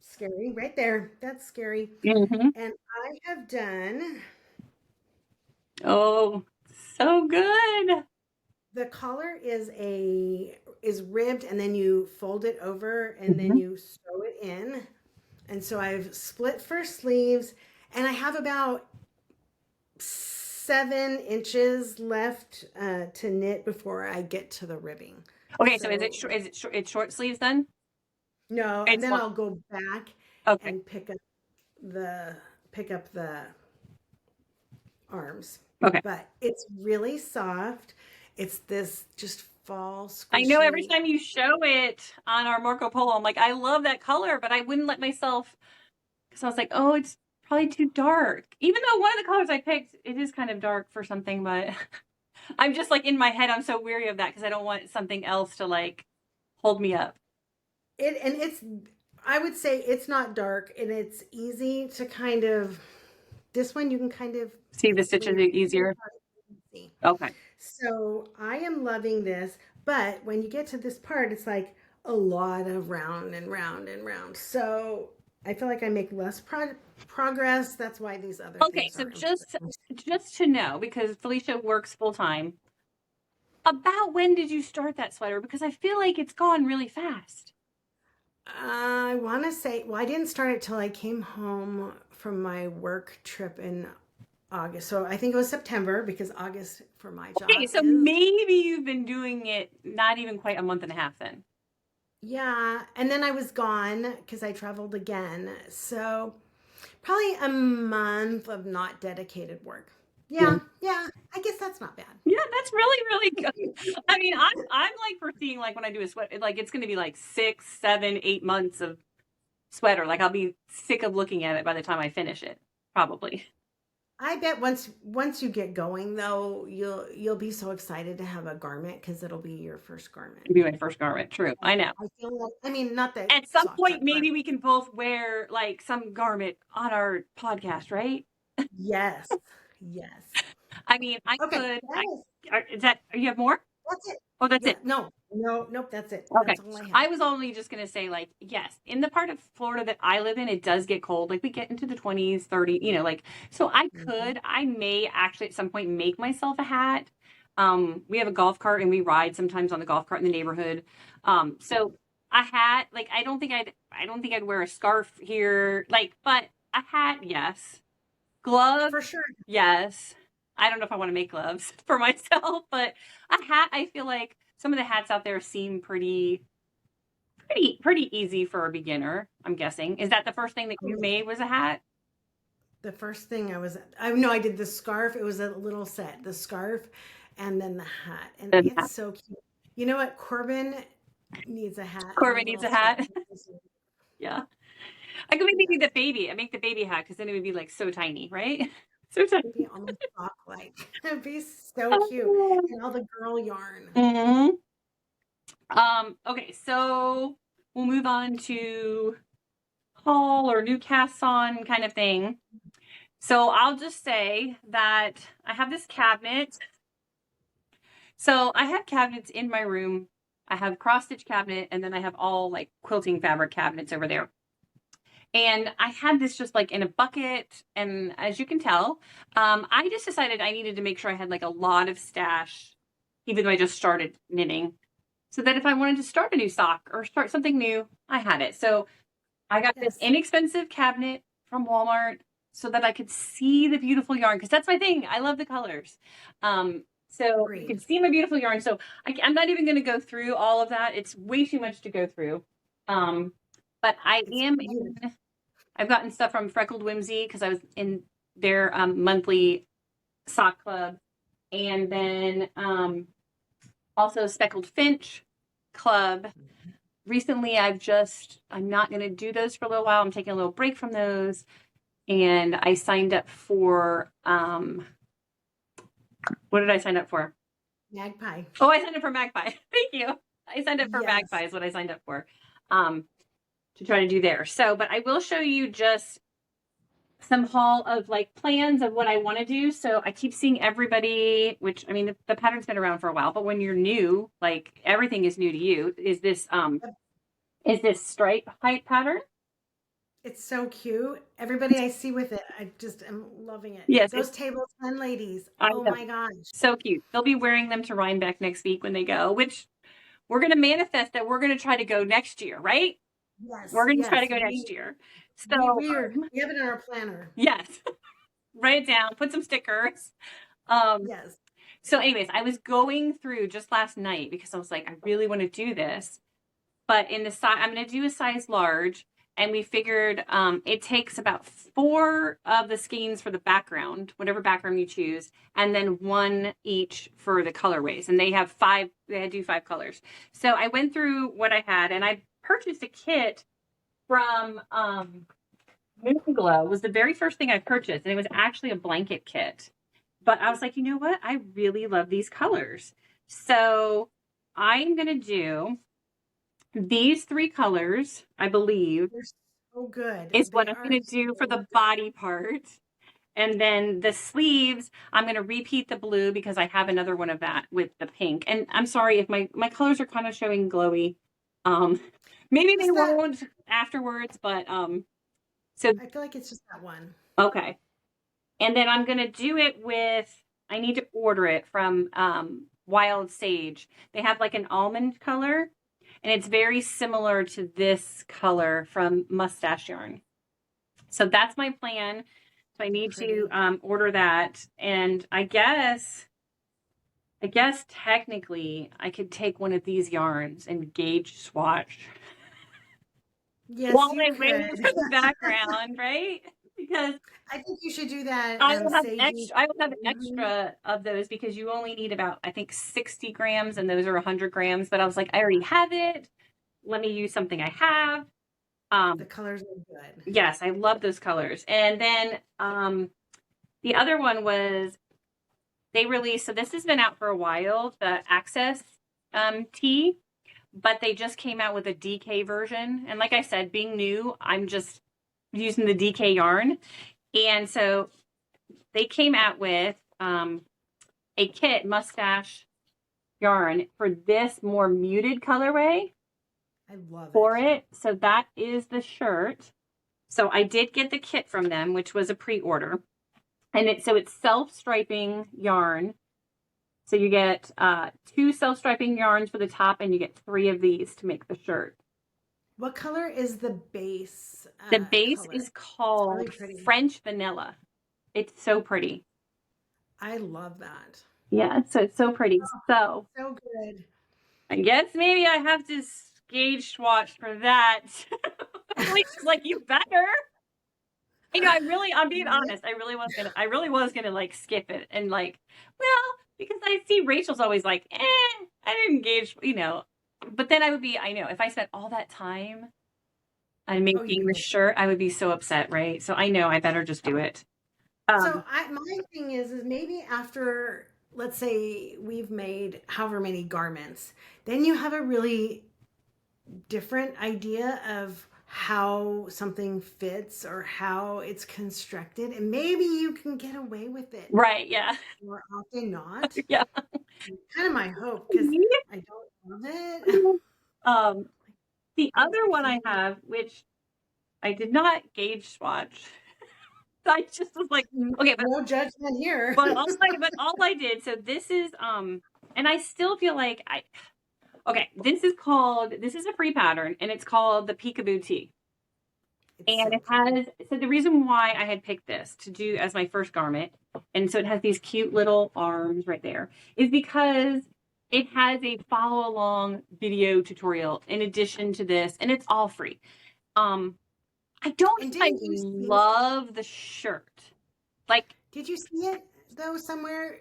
scary right there. That's scary. And I have done. Oh, so good. The collar is ribbed and then you fold it over and then you sew it in. And so I've split for sleeves and I have about 7 inches left to knit before I get to the ribbing. Okay, so is it short sleeves then? No, and then I'll go back and pick up the arms. Okay. But it's really soft. It's this just fall squishy. I know every time you show it on our Marco Polo, I'm like, I love that color, but I wouldn't let myself, because I was like, oh, it's probably too dark. Even though one of the colors I picked, it is kind of dark for something, but I'm just like in my head, I'm so weary of that because I don't want something else to like hold me up. I would say it's not dark and it's easy to kind of, this one you can kind of see the stitches easier. Okay. So I am loving this, but when you get to this part, it's like a lot of round and round and round. So I feel like I make less progress. That's why these other Okay, things so are important. just to know, because Felicia works full time, about when did you start that sweater? Because I feel like it's gone really fast. I want to say, well, I didn't start it till I came home from my work trip in August. So I think it was September because August for my Okay, job so is, maybe you've been doing it not even quite a month and a half then. yeah. And then I was gone because I traveled again. So probably a month of not dedicated work. Yeah. Yeah. I guess that's not bad. Yeah, that's really, really good. I mean, I'm like foreseeing like when I do a sweater, like it's gonna be like 6, 7, 8 months of sweater. Like I'll be sick of looking at it by the time I finish it, probably. I bet once you get going though, you'll be so excited to have a garment because it'll be your first garment. It'll be my first garment. True. I know. I feel like, I mean, not that At some socks point, aren't garment. maybe we can both wear like some garment on our podcast, right? Yes, yes. I mean, I Okay, could. that is Is that? You have more? that's it. Oh, that's Yeah, it. no, no, nope, that's it. Okay. That's all I have. I was only just going to say, like, yes, in the part of Florida that I live in, it does get cold. Like, we get into the 20s, 30, like, so Mhm. I may actually at some point make myself a hat. We have a golf cart and we ride sometimes on the golf cart in the neighborhood. So a hat, like, I don't think I'd wear a scarf here, like, but a hat, yes. Gloves, For sure. yes. I don't know if I want to make gloves for myself, but a hat, I feel like some of the hats out there seem pretty easy for a beginner, I'm guessing. Is that the first thing that Oh, you yeah. made was a hat? The first thing I know I did the scarf. It was a little set, the scarf and then the hat. And The it's hat. so cute. You know what? Corbin needs a hat and a Corbin needs little a scarf. hat. Yeah. I could maybe do the baby. I make the baby hat because then it would be like so tiny, right? So It'd tiny. be almost sock-like. It'd be so cute. And all the girl yarn. Mhm. Okay, so we'll move on to haul or new casts on kind of thing. So I'll just say that I have this cabinet. So I have cabinets in my room. I have cross stitch cabinet, and then I have all like quilting fabric cabinets over there. And I had this just like in a bucket. And as you can tell, I just decided I needed to make sure I had like a lot of stash, even though I just started knitting, so that if I wanted to start a new sock or start something new, I had it. So I got this Yes. inexpensive cabinet from Walmart so that I could see the beautiful yarn, because that's my thing. I love the colors. So you can Agreed. see my beautiful yarn. So I'm not even going to go through all of that. It's way too much to go through. But I It's am beautiful. in, I've gotten stuff from Freckled Whimsy because I was in their monthly sock club. And then also Speckled Finch club. Recently, I'm not going to do those for a little while. I'm taking a little break from those. And I signed up for, what did I sign up for? Magpie. Oh, I signed up for Magpie. Thank you. I signed up for Yes. Magpie is what I signed up for, to try to do there. So, but I will show you just some haul of like plans of what I want to do. So I keep seeing everybody, which I mean, the pattern's been around for a while, but when you're new, like everything is new to you, is this stripe height pattern. It's so cute. Everybody I see with it, I just am loving it. Yes, Those tables and ladies. I Oh know. my gosh. So cute. They'll be wearing them to Rhinebeck next week when they go, which we're going to manifest that we're going to try to go next year, right? We're Yes, going to try to yes. go next year. We have it in our planner. Yes, write it down, put some stickers. Um, Yes. so anyways, I was going through just last night because I was like, I really want to do this, but in the size, I'm going to do a size large. And we figured it takes about 4 of the skeins for the background, whatever background you choose, and then 1 each for the colorways. And they have 5, they do 5 colors. So I went through what I had, and I purchased a kit from MoonGlow. Was the very first thing I purchased, and it was actually a blanket kit. But I was like, you know what? I really love these colors. So I'm going to do these 3 colors, I believe, They're so good. is They what I'm are going to do for so the body part. And then the sleeves, I'm going to repeat the blue because I have another one of that with the pink. And I'm sorry if my colors are kind of showing glowy. Um, maybe they just that won't afterwards, but So, I feel like it's just that one. okay. And then I'm going to do it with, I need to order it from Wild Sage. They have like an almond color, and it's very similar to this color from Mustache Yarn. So that's my plan. So I need to order that. And I guess technically I could take one of these yarns and gauge swatch Yes, while you I'm waiting could. for the background, right? Because I think you should do that I and will have say extra. I will have an Mhm. extra of those because you only need about, I think, 60 grams, and those are 100 grams. But I was like, I already have it. Let me use something I have. The colors are good. Yes, I love those colors. And then the other one was they released. So this has been out for a while. The Access tee, but they just came out with a DK version. And like I said, being new, I'm just using the DK yarn. And so they came out with a kit mustache yarn for this more muted colorway. I love for it. it. So that is the shirt. So I did get the kit from them, which was a pre-order. And it's self-striping yarn. So you get 2 self-striping yarns for the top, and you get 3 of these to make the shirt. What color is the base? The base color? is called really French Vanilla. It's so pretty. I love that. Yeah, so it's so pretty. So So good. I guess maybe I have to gauge swatch for that. Felicia's like, you better. You know, I'm being honest. I really was gonna like skip it and like, well, because I see Rachel's always like, I didn't gauge, you know. But then I know, if I spent all that time on making the shirt, I would be so upset, right? So I know I better just do it. So my thing is maybe after, let's say we've made however many garments, then you have a really different idea of how something fits or how it's constructed, and maybe you can get away with it. Right, yeah. More often not. Yeah. Kind of my hope, because I don't love it. The other one I have, which I did not gauge swatch. I just was like, okay, but no judgment here. but all I did, so this is and I still feel like this is a free pattern, and it's called the Peekaboo Tee. And it has, so the reason why I had picked this to do as my first garment, and so it has these cute little arms right there, is because it has a follow along video tutorial in addition to this, and it's all free. I don't love the shirt. Like, did you see it though somewhere?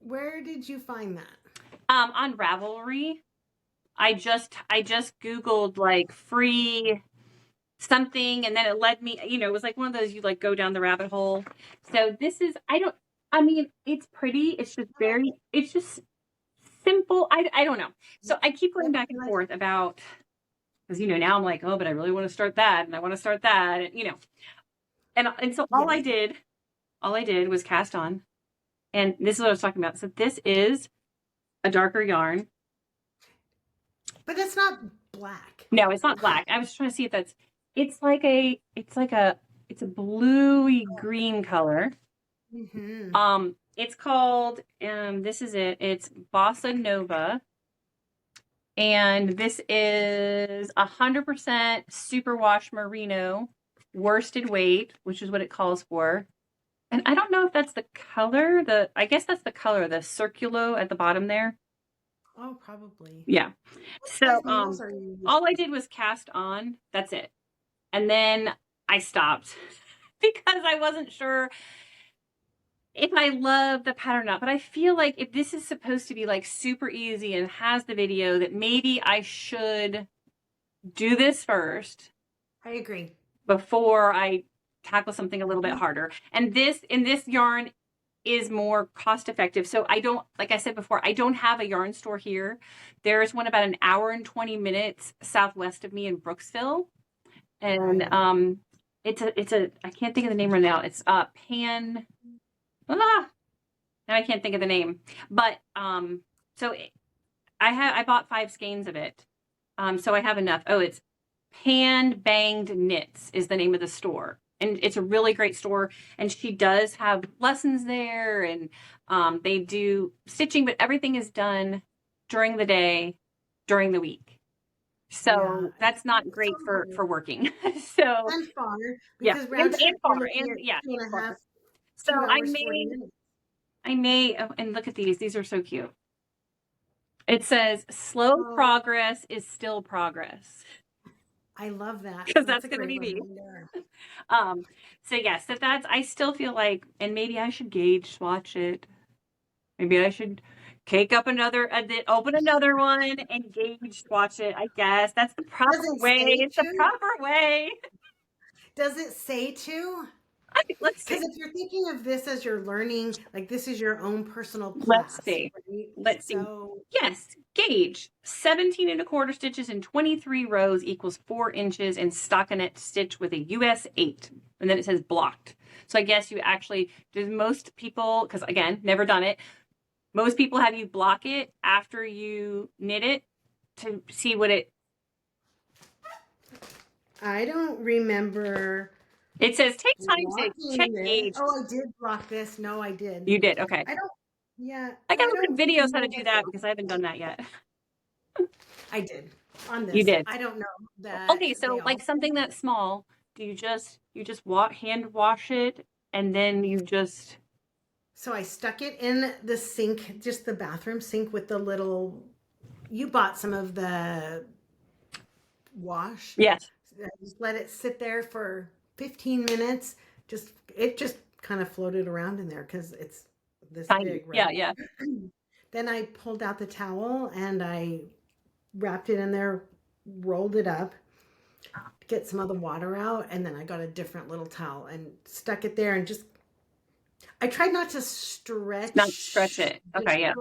Where did you find that? On Ravelry. I just Googled like free something, and then it led me, you know, it was like one of those, you like go down the rabbit hole. So this is, it's pretty. It's just simple. I don't know. So I keep going back and forth about, because, you know, now I'm like, oh, but I really want to start that, and I want to start that, and, you know, and so all I did was cast on, and this is what I was talking about. So this is a darker yarn. But it's not black. No, it's not black. I was trying to see if that's, it's a bluey green color. Mm-hmm. It's called, this is it. It's Bossa Nova. And this is 100% superwash merino worsted weight, which is what it calls for. And I don't know if that's the color, I guess that's the color, the circulo at the bottom there. Oh, probably. Yeah. So all I did was cast on. That's it. And then I stopped because I wasn't sure if I love the pattern or not. But I feel like if this is supposed to be like super easy and has the video, that maybe I should do this first. I agree. Before I tackle something a little bit harder. And this yarn is more cost effective. So I don't, like I said before, I don't have a yarn store here. There's one about an hour and 20 minutes southwest of me in Brooksville. And it's a I can't think of the name right now. It's Pan. Now I can't think of the name. But so I bought 5 skeins of it. So I have enough. Oh, it's Pan Banged Knits is the name of the store. and it's a really great store. And she does have lessons there, and they do stitching, but everything is done during the day, during the week. So that's not great for working. So and far, yeah, because round trip far, you're looking and at yeah, 2.5, so 2 hours, 40 minutes. I may, oh, and look at these. These are so cute. It says, slow progress is still progress. I love that. Because that's going to be me. So yes, so that's, I still feel like, and maybe I should gauge swatch it. Maybe I should cake up another, open another one and gauge swatch it. I guess that's the proper way. It's the proper way. Does it say to? Let's see. Because if you're thinking of this as you're learning, like this is your own personal class. Let's see. Right? Let's see. Yes, gauge 17¼ stitches in 23 rows equals 4 inches in stockinette stitch with a US 8. And then it says blocked. So I guess you actually, most people, because again, never done it, most people have you block it after you knit it to see what it. I don't remember. It says take time to check gauge. Oh, I did block this. No, I did. You did. Okay. I don't. Yeah. I gotta look at videos how to do that because I haven't done that yet. I did on this. You did. I don't know that. Okay, so like something that's small, do you just hand wash it and then you just. So I stuck it in the sink, just the bathroom sink with the little. You bought some of the wash. Yes. I just let it sit there for 15 minutes. It just kind of floated around in there because it's this big, right? Yeah. Then I pulled out the towel and I wrapped it in there, rolled it up, get some of the water out, and then I got a different little towel and stuck it there and just. I tried not to stretch. Not stretch it. Okay, yeah.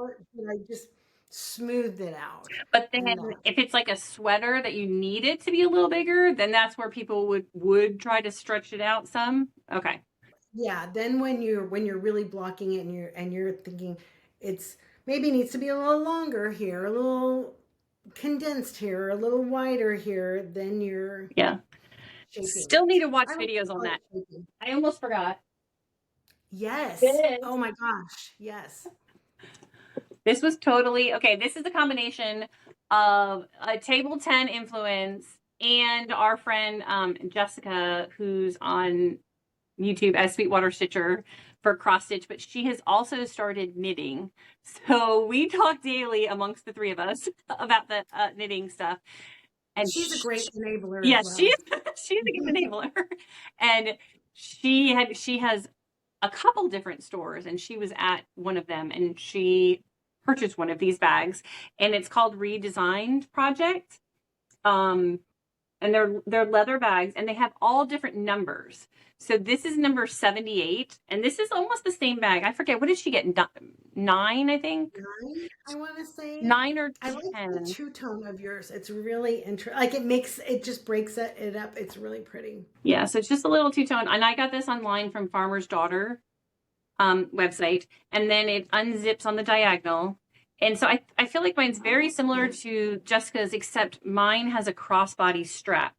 I just smoothed it out. But then if it's like a sweater that you need it to be a little bigger, then that's where people would try to stretch it out some. Okay. Yeah, then when you're really blocking it and you're thinking it's maybe needs to be a little longer here, a little condensed here, a little wider here, then you're shaping. Still need to watch videos on that. Shaping. I almost forgot. Yes. Oh my gosh. Yes. This was totally okay. This is a combination of a table 10 influence and our friend Jessica, who's on YouTube as Sweetwater Stitcher for cross stitch, but she has also started knitting. So we talk daily amongst the three of us about the knitting stuff. And she's a great enabler. Yes, well. she's a good enabler. And she has a couple different stores, and she was at one of them, and she purchased one of these bags, and it's called Redesigned Project. And they're leather bags, and they have all different numbers. So this is number 78, and this is almost the same bag. I forget, what did she get? 9, I think. 9, I want to say. 9 or 10. I like the two-tone of yours. It's really interesting. Like it just breaks it up. It's really pretty. Yeah, so it's just a little two-tone, and I got this online from Farmer's Daughter website, and then it unzips on the diagonal. And so I feel like mine's very similar to Jessica's, except mine has a crossbody strap,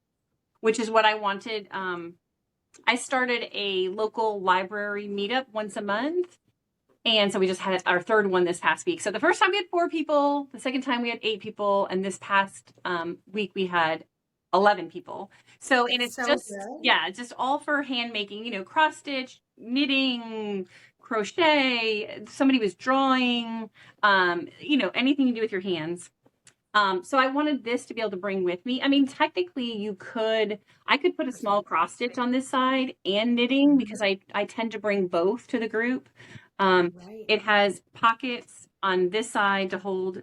which is what I wanted. I started a local library meetup once a month. And so we just had our third one this past week. So the first time we had 4 people, the second time we had 8 people, and this past week we had 11 people. So, and it's so just, good. Just all for hand making, cross stitch, knitting, crochet, somebody was drawing, anything you do with your hands. So I wanted this to be able to bring with me. I mean, technically I could put a small cross stitch on this side and knitting because I tend to bring both to the group. Right. It has pockets on this side to hold,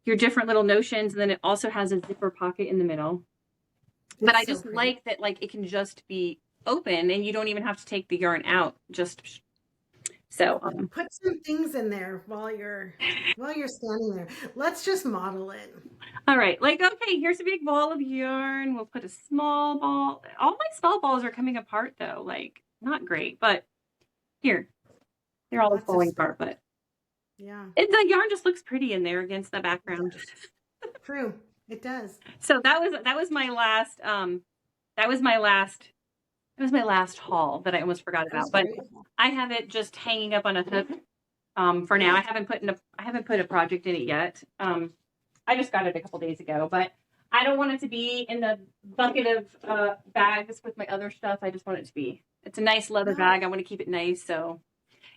your different little notions. And then it also has a zipper pocket in the middle. But I just like that, like, it can just be open and you don't even have to take the yarn out. Just so put some things in there while you're standing there. Let's just model it. All right, like, okay, here's a big ball of yarn. We'll put a small ball. All my small balls are coming apart though, like not great, but here they're all falling apart. But yeah, the yarn just looks pretty in there against the background. True, it does. So that was my last It was my last haul that I almost forgot about, but great. I have it just hanging up on a hook for now. I haven't put a project in it yet. I just got it a couple days ago, but I don't want it to be in the bucket of bags with my other stuff. I just want it to be. It's a nice leather bag. I want to keep it nice, so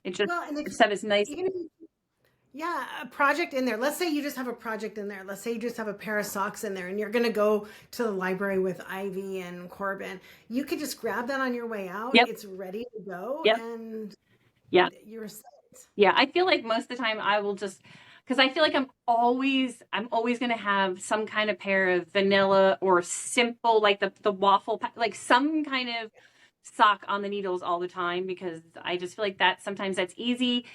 it just stuff is nice. Yeah, a project in there. Let's say you just have a project in there. Let's say you just have a pair of socks in there and you're going to go to the library with Ivy and Corbin. You could just grab that on your way out. Yep. It's ready to go. Yep. And you're set. Yeah, I feel like most of the time I will just, because I feel like I'm always going to have some kind of pair of vanilla or simple, like the waffle, like some kind of sock on the needles all the time, because I just feel like that sometimes that's easy.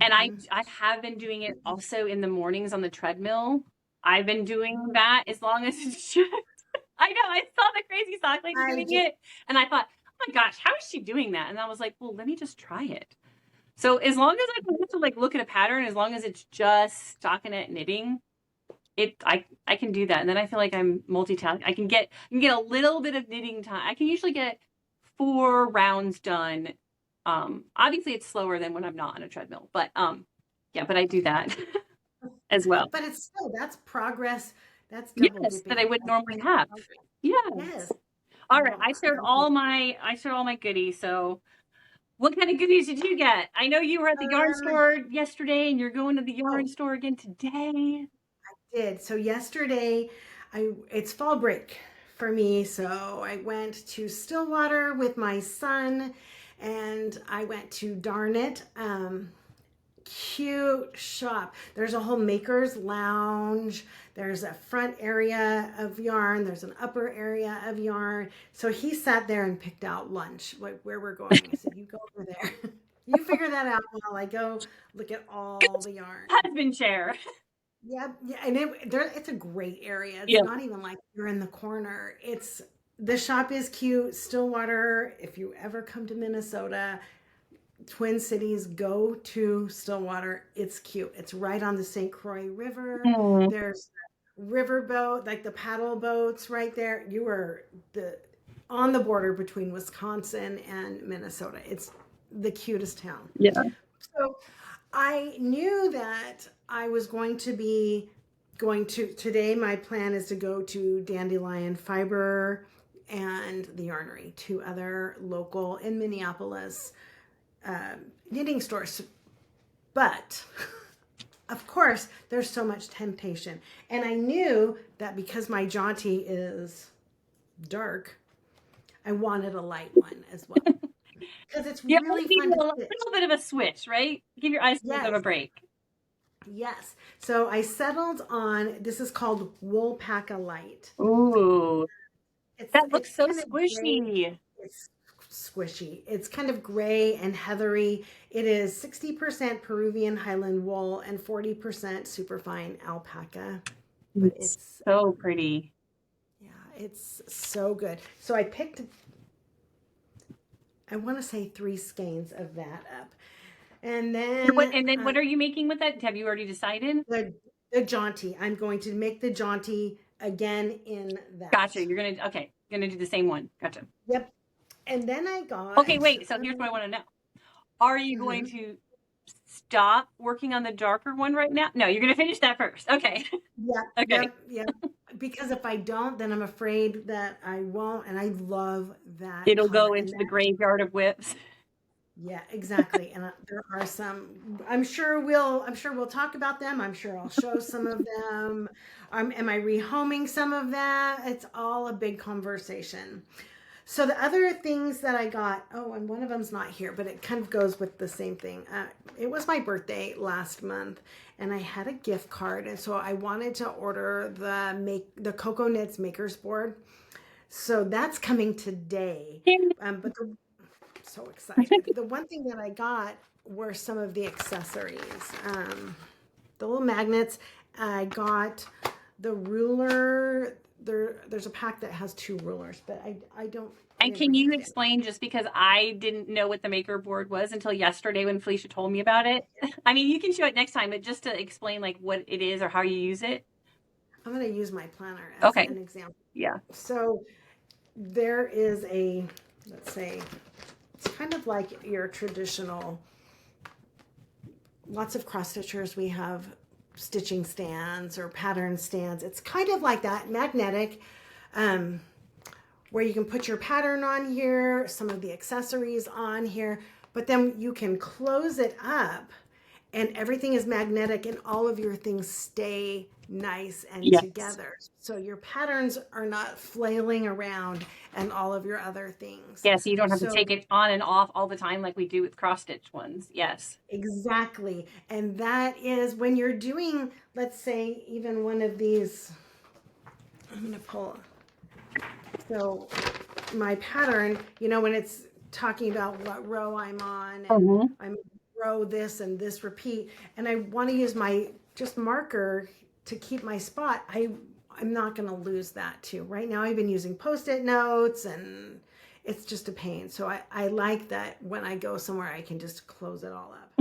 And I have been doing it also in the mornings on the treadmill. I've been doing that as long as it's just, I know, I saw the crazy sock lady doing it. And I thought, oh my gosh, how is she doing that? And I was like, well, let me just try it. So as long as I don't have to like look at a pattern, as long as it's just stockinette knitting, I can do that. And then I feel like I'm multitasking. I can get a little bit of knitting time. I can usually get 4 rounds done. Obviously it's slower than when I'm not on a treadmill, but yeah, but I do that as well. But it's still, that's progress. That's double dipping. That I would normally have. Yes. All right. I showed all my goodies. So what kind of goodies did you get? I know you were at the yarn store yesterday and you're going to the yarn store again today. I did. So yesterday it's fall break for me. So I went to Stillwater with my son. And I went to Darn It, cute shop. There's a whole maker's lounge. There's a front area of yarn. There's an upper area of yarn. So he sat there and picked out lunch, like where we're going. I said, you go over there. You figure that out while I go look at all the yarn. Husband share. Yeah. And it's a great area. It's not even like you're in the corner. The shop is cute. Stillwater, if you ever come to Minnesota, Twin Cities, go to Stillwater. It's cute. It's right on the St. Croix River. There's riverboat, like the paddle boats right there. You are on the border between Wisconsin and Minnesota. It's the cutest town. Yeah. So I knew that I was going to today my plan is to go to Dandelion Fiber and the Yarnery, 2 other local in Minneapolis knitting stores. But of course, there's so much temptation. And I knew that because my jaunty is dark, I wanted a light one as well. Because it's really fun. A little bit of a switch, right? Give your eyes a little bit of a break. Yes. So I settled on, this is called Woolpacka Light. Ooh. That looks so squishy. It's squishy. It's kind of gray and heathery. It is 60% Peruvian Highland wool and 40% superfine alpaca. But it's so pretty. Yeah, it's so good. So I picked, I want to say 3 skeins of that up. And then what are you making with that? Have you already decided? The jaunty. I'm going to make the jaunty again in that. Gotcha. You're gonna do the same one. Gotcha. Yep. And then I got. Okay, wait. So here's what I want to know: are you going to stop working on the darker one right now? No, you're gonna finish that first. Okay. Yeah. Okay. Yeah. Because if I don't, then I'm afraid that I won't. And I love that. It'll go into the graveyard of whips. Yeah, exactly. And there are some, I'm sure we'll talk about them. I'm sure I'll show some of them. Am I rehoming some of that? It's all a big conversation. So the other things that I got, and one of them's not here, but it kind of goes with the same thing. It was my birthday last month and I had a gift card. And so I wanted to order the Cocoa Knits Makers Board. So that's coming today. But so excited. The one thing that I got were some of the accessories. The little magnets. I got the ruler. There's a pack that has 2 rulers, but I don't. And can you explain, just because I didn't know what the maker board was until yesterday when Felicia told me about it. I mean, you can show it next time, but just to explain like what it is or how you use it. I'm going to use my planner as an example. Yeah. So there is a let's say, it's kind of like your traditional, lots of cross stitchers, we have stitching stands or pattern stands. It's kind of like that, magnetic, where you can put your pattern on here, some of the accessories on here, but then you can close it up and everything is magnetic and all of your things stay nice and Yes. together. So your patterns are not flailing around and all of your other things. Yeah, so you don't have to take it on and off all the time like we do with cross stitch ones. Yes. Exactly. And that is when you're doing, let's say, even one of these, I'm going to pull. So my pattern, you know, when it's talking about what row I'm on, and I'm row this and this repeat, and I want to use my just marker to keep my spot, I'm not going to lose that too. Right now I've been using Post-it notes and it's just a pain. So I like that when I go somewhere, I can just close it all up.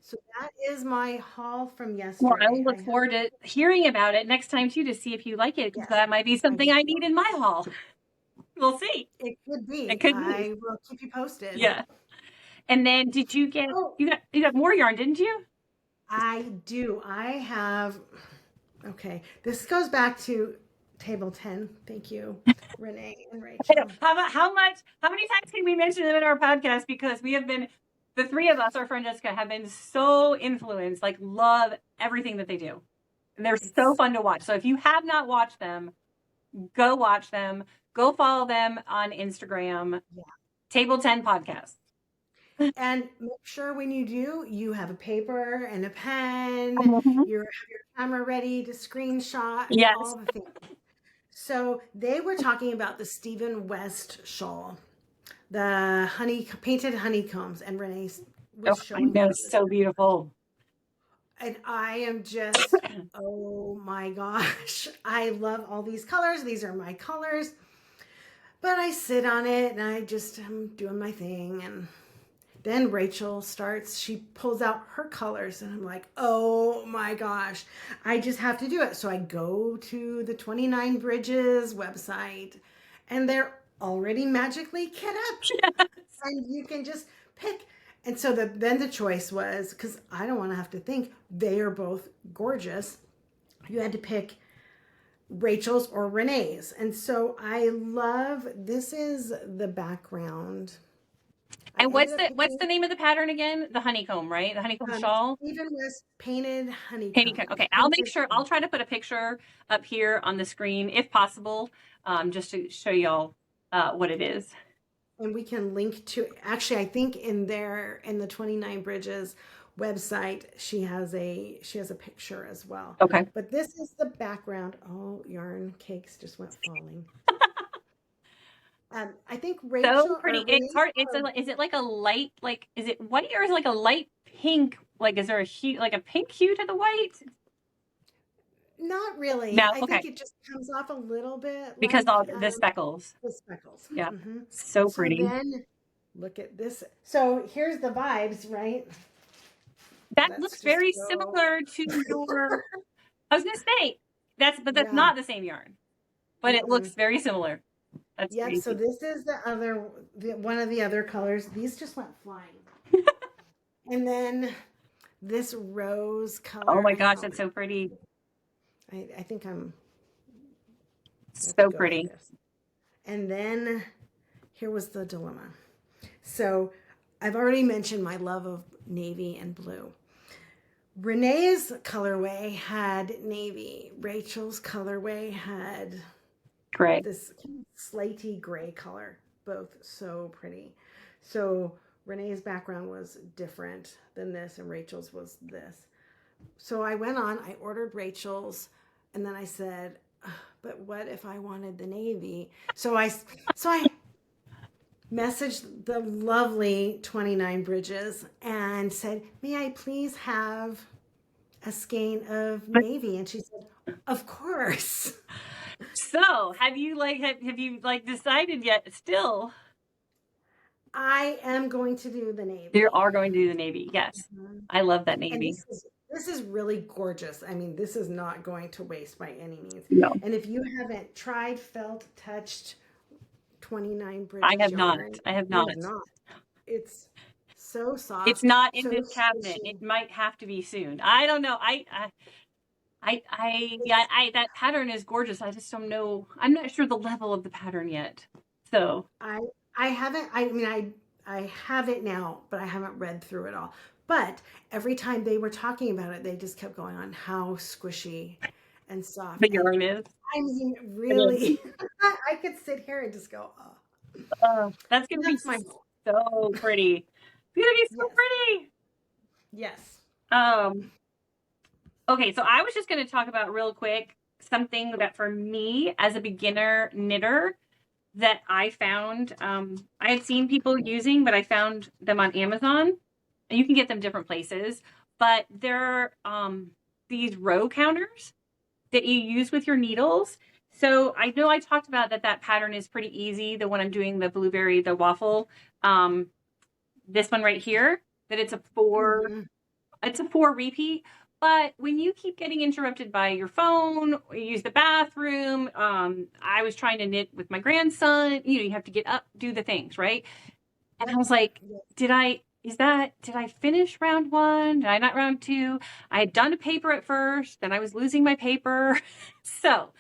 So that is my haul from yesterday. Well, I will look forward to hearing about it next time too, to see if you like it, because that might be something I need in my haul. We'll see. It could be. It could be. I will keep you posted. Yeah. And then did you get, you got more yarn, didn't you? I do. I have, okay. This goes back to table 10. Thank you, Renee and Rachel. How many times can we mention them in our podcast? Because we have been, the three of us, our friend Jessica, have been so influenced, like love everything that they do. And they're so fun to watch. So if you have not watched them, go watch them. Go follow them on Instagram. Yeah. Table 10 podcast. And make sure when you do, you have a paper and a pen. You have your camera ready to screenshot. Yes. All the things. So they were talking about the Stephen West shawl, the painted honeycombs, and Renee was showing. I know, so beautiful. And I am just, oh my gosh, I love all these colors. These are my colors. But I sit on it and I'm doing my thing. And then Rachel starts, she pulls out her colors and I'm like, oh my gosh, I just have to do it. So I go to the 29 Bridges website and they're already magically kit up. Yes. And you can just pick. And so then the choice was, because I don't want to have to think, they are both gorgeous. You had to pick Rachel's or Renee's. And so I love, this is the background. And what's the name of the pattern again? The honeycomb, right? The honeycomb shawl? Stephen West painted honeycomb. Okay, I'll try to put a picture up here on the screen if possible, just to show y'all what it is. And we can link to, actually, I think in the 29 Bridges website, she has a picture as well. Okay. But this is the background. Oh, yarn cakes just went falling. I think Rachel. So pretty. It's hard. Is it like a light, like, is it white or is it like a light pink? Like, is there a hue, like a pink hue to the white? Not really. No, I think it just comes off a little bit. Because all the speckles. The speckles. Yeah. So pretty. So then look at this. So here's the vibes, right? That looks very similar to your, I was going to say, that's not the same yarn, but it looks very similar. That's yep. crazy. So this is one of the other colors. These just went flying. And then this rose color. Oh my gosh, that's so pretty. I think I'm so pretty. And then here was the dilemma. So I've already mentioned my love of navy and blue. Renee's colorway had navy. Rachel's colorway had gray. This slaty gray color, both so pretty. So Renee's background was different than this, and Rachel's was this. So I went on, I ordered Rachel's, and then I said, but what if I wanted the navy? So I messaged the lovely 29 Bridges and said, may I please have a skein of navy? And she said, of course. So have you decided yet still? I am going to do the navy. You are going to do the navy. Yes. I love that navy. This is really gorgeous. I mean, this is not going to waste by any means. No. And if you haven't tried, felt, touched 29 I British have not. yarn. I have You not. have not. It's so It's soft, not in so this cabinet. squishy. It might have to be soon. I don't know. Yeah, It's that pattern is gorgeous. I just don't know. I'm not sure the level of the pattern yet. So, I I haven't I mean I have it now, but I haven't read through it all. But every time they were talking about it, they just kept going on how squishy and soft. the And yarn is. I mean, It is. really, I could sit here and just go, oh, That's gonna be that's my so pretty. It's gonna be so yes, pretty. yes. Um, okay, so I was just gonna talk about real quick something that for me as a beginner knitter that I found, I had seen people using, but I found them on Amazon, and you can get them different places. But they're these row counters that you use with your needles. So I know I talked about that pattern is pretty easy. The one I'm doing, the blueberry, the waffle, um, this one right here, that Hmm. it's a 4 repeat. But when you keep getting interrupted by your phone, or you use the bathroom, I was trying to knit with my grandson, you have to get up, do the things, right? And I Yep. was like, Yep. did I finish round one? Did I not round two? I had done a paper at first, then I was losing my paper. So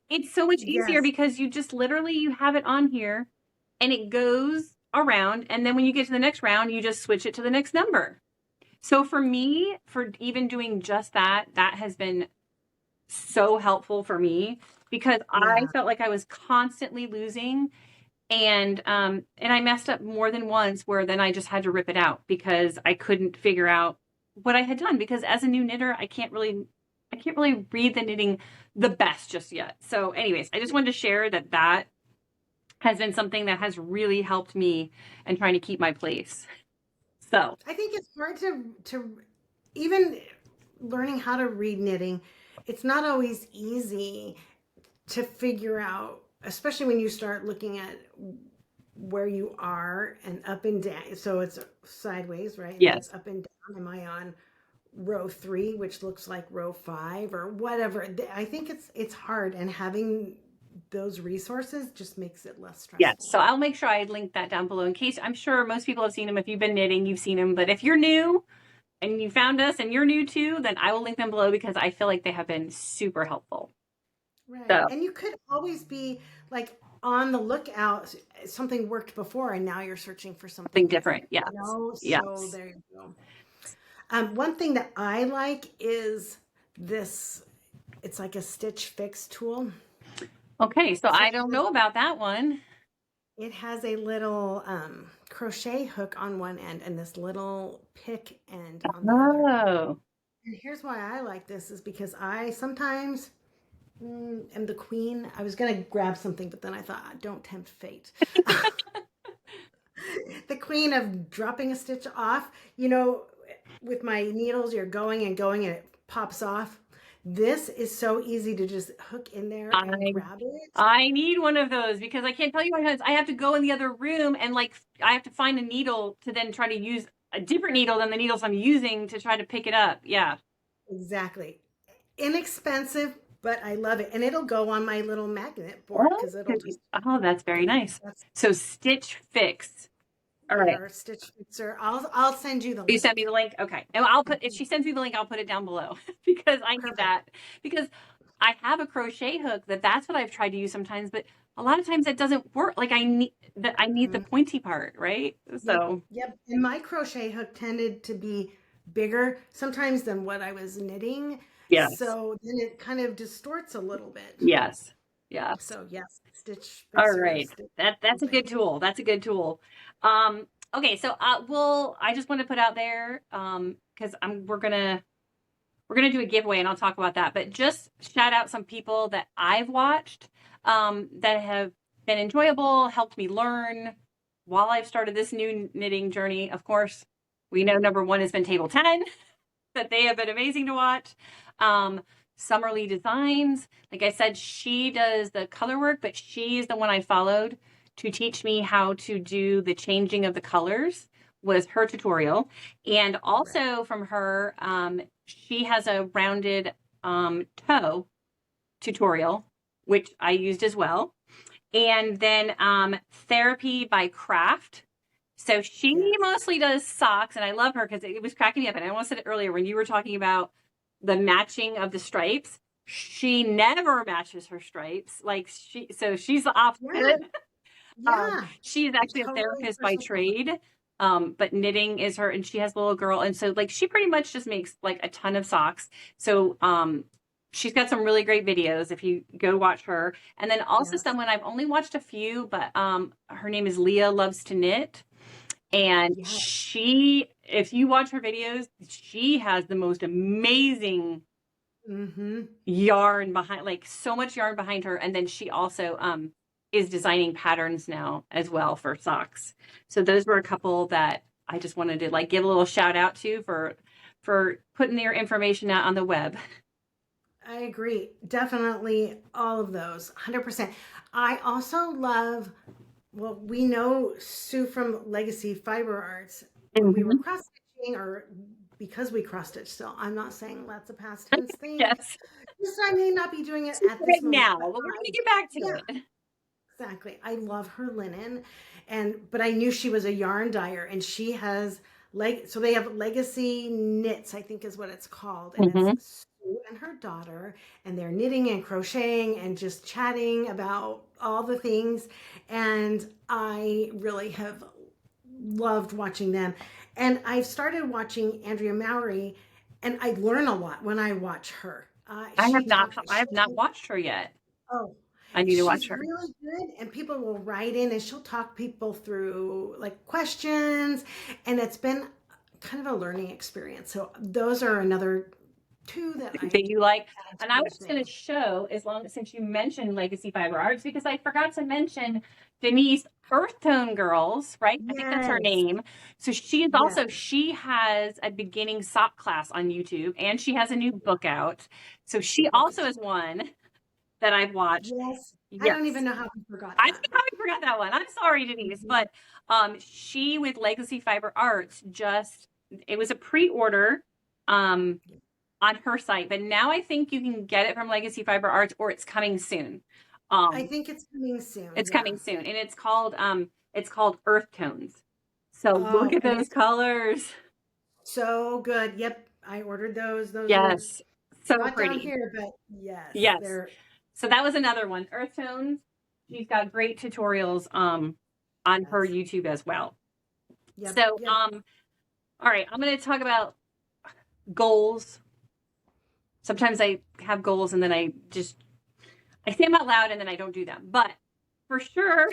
it's so much easier Yes. because you just literally, you have it on here and it goes around. And then when you get to the next round, you just switch it to the next number. So for me, for even doing just that, that has been so helpful for me because I Yeah. felt like I was constantly losing, and I messed up more than once where then I just had to rip it out because I couldn't figure out what I had done, because as a new knitter, I can't really read the knitting the best just yet. So anyways, I just wanted to share that has been something that has really helped me in trying to keep my place. So, I think it's hard to even learning how to read knitting. It's not always easy to figure out, especially when you start looking at where you are and up and down. So it's sideways, right? And then yes. it's up and down. Am I on row 3, which looks like row 5 or whatever? I think it's hard, and having those resources just makes it less Yes. stressful. So I'll make sure I link that down below in case, I'm sure most people have seen them. If you've been knitting, you've seen them. But if you're new and you found us and you're new too, then I will link them below because I feel like they have been super helpful. Right. So And you could always be like on the lookout. Something worked before and now you're searching for something something different. different, Yes. So Yes. there you go. One thing that I like is this, it's like a Stitch Fix tool. Okay. So So I don't know about that one. it has a little crochet hook on one end and this little pick end on the other. Oh, And here's why I like this is because I sometimes am the queen. I was going to grab something, but then I thought, don't tempt fate. The queen of dropping a stitch off. You know, with my needles, you're going and going and it pops off. This is so easy to just hook in there and I grab it. I need one of those because I can't tell you how I have to go in the other room and like I have to find a needle to then try to use a different needle than the needles I'm using to try to pick it up. Yeah. Exactly. Inexpensive, but I love it. And it'll go on my little magnet board Oh, because it'll just, oh, that's very nice. that's, So Stitch Fix. All yeah, right. our Stitch Fixer. I'll send you the You send me link. the link? Okay. And I'll put, if she sends me the link, I'll put it down below because I need Perfect. that. Because I have a crochet hook that's what I've tried to use sometimes, but a lot of times that doesn't work. Like I need the Mhm. pointy part, right? Yep. So Yep. And my crochet hook tended to be bigger sometimes than what I was knitting. yes. So then it kind of distorts a little bit. Yes. Yes. So yes, Stitch All Fixer, right. Stitch That's a something. good tool. That's a good tool. Okay, so I just want to put out there because we're gonna do a giveaway and I'll talk about that. But just shout out some people that I've watched that have been enjoyable, helped me learn while I've started this new knitting journey. Of course, we know number one has been Table 10, that they have been amazing to watch. Um, Summerly Designs, like I said, she does the color work, but she is the one I followed to teach me how to do the changing of the colors, was her tutorial. And Right. also from her, she has a rounded toe tutorial, which I used as well. And then Therapy by Craft. So she mostly does socks, and I love her because it was cracking me up. And I almost said it earlier when you were talking about the matching of the stripes. She never matches her stripes. Like she's the opposite. Yeah. She's actually a Totally therapist by versatile. trade. But knitting is her, and she has a little girl. And so like she pretty much just makes like a ton of socks. So she's got some really great videos if you go watch her. And then also someone I've only watched a few, but her name is Leah Loves to Knit. And she, if you watch her videos, she has the most amazing yarn behind, like so much yarn behind her. And then she also is designing patterns now as well for socks. So those were a couple that I just wanted to like give a little shout out to for putting their information out on the web. I agree. Definitely all of those. 100%. I also love, well, we know Sue from Legacy Fiber Arts when we were cross stitching, or because we cross stitch still. I'm not saying that's a past tense thing. Yes. Just I may not be doing it at Right this moment. now, but we're going to get back to it. Exactly. I love her linen, but I knew she was a yarn dyer, and she has so they have Legacy Knits, I think is what it's called, and it's Sue and her daughter, and they're knitting and crocheting and just chatting about all the things, and I really have loved watching them. And I've started watching Andrea Mowry, and I learn a lot when I watch her. I have not watched her yet. Oh, I need to watch she's her. really good, and people will write in and she'll talk people through like questions, and it's been kind of a learning experience. So those are another two that You like. And I was just thing. going to show, since you mentioned Legacy Fiber Arts, because I forgot to mention Denise Earth Tone Girls, right? I think that's her Yes. name. So she has a beginning sock class on YouTube, and she has a new book out. So she also is one that I've watched. Yes. I Yes. don't even know how I forgot I that. probably forgot that one. I'm sorry, Denise, but she with Legacy Fiber Arts it was a pre-order on her site, but now I think you can get it from Legacy Fiber Arts, or it's coming soon. I think it's coming soon. It's coming soon, and it's called Earth Tones. So look at and those colors. so good. Yep, I ordered those. Those are so not pretty down here, but Yes. they're So that was another one. Earth Tones. She's got great tutorials on her YouTube as well. So all right, I'm going to talk about goals. Sometimes I have goals and then I say them out loud and then I don't do them. But for sure,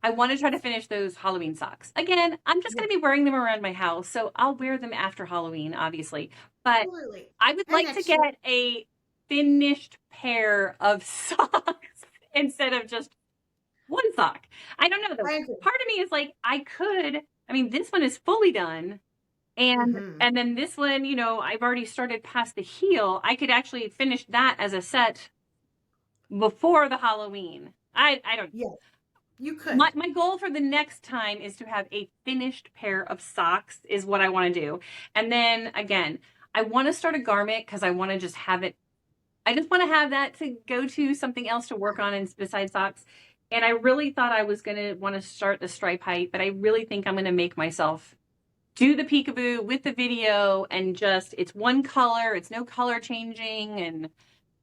I want to try to finish those Halloween socks. Again, I'm just going to be wearing them around my house, so I'll wear them after Halloween, obviously. But I would like to get a finished pair of socks instead of just one sock. I don't know though. Part of me is like, this one is fully done. And then this one, I've already started past the heel. I could actually finish that as a set before the Halloween. I don't. Yes, you could. My goal for the next time is to have a finished pair of socks is what I want to do. And then again, I want to start a garment because I want to just have it. I just want to have that to go to something else to work on besides socks. And I really thought I was going to want to start the stripe height, but I really think I'm going to make myself do the peekaboo with the video and it's one color, it's no color changing. And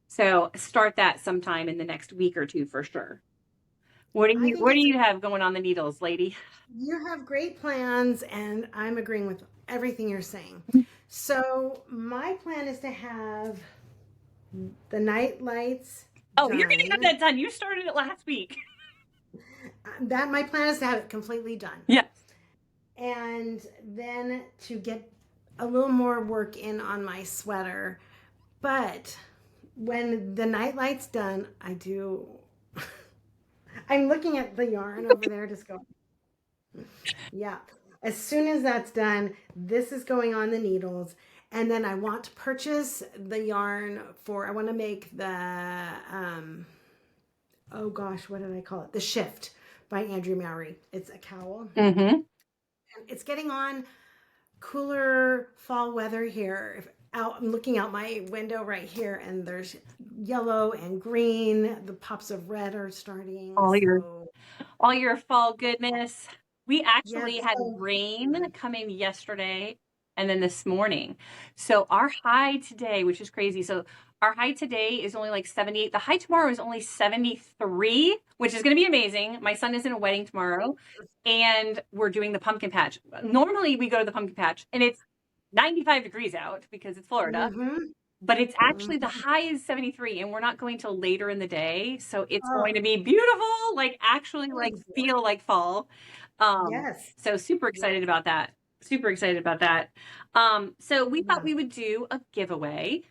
so start that sometime in the next week or two for sure. What do you have going on the needles, lady? You have great plans, and I'm agreeing with everything you're saying. So my plan is to have the night lights. Oh, you're going to have that done. You started it last week. My plan is to have it completely done. Yes. And then to get a little more work in on my sweater. But when the nightlight's done, I'm looking at the yarn over there just going, yeah. As soon as that's done, this is going on the needles. And then I want to purchase the yarn I want to make the, oh gosh, what did I call it? The Shift by Andrea Mowry. It's a cowl. Mm-hmm. It's getting on cooler fall weather here. out, I'm looking out my window right here, and there's yellow and green. The pops of red are starting. All your So all your fall goodness. We actually yes, had so rain come in yesterday and then this morning. So our high today, which is crazy. So our high today is only like 78. The high tomorrow is only 73, which is going to be amazing. My son is in a wedding tomorrow and we're doing the pumpkin patch. Normally we go to the pumpkin patch and it's 95 degrees out because it's Florida. hmm But it's actually the high is 73 and we're not going till later in the day. So it's going oh, to be beautiful, like actually like gorgeous. feel like fall. Yes, So super yes, excited about that. Super excited about that. So we thought yeah, we would do a giveaway.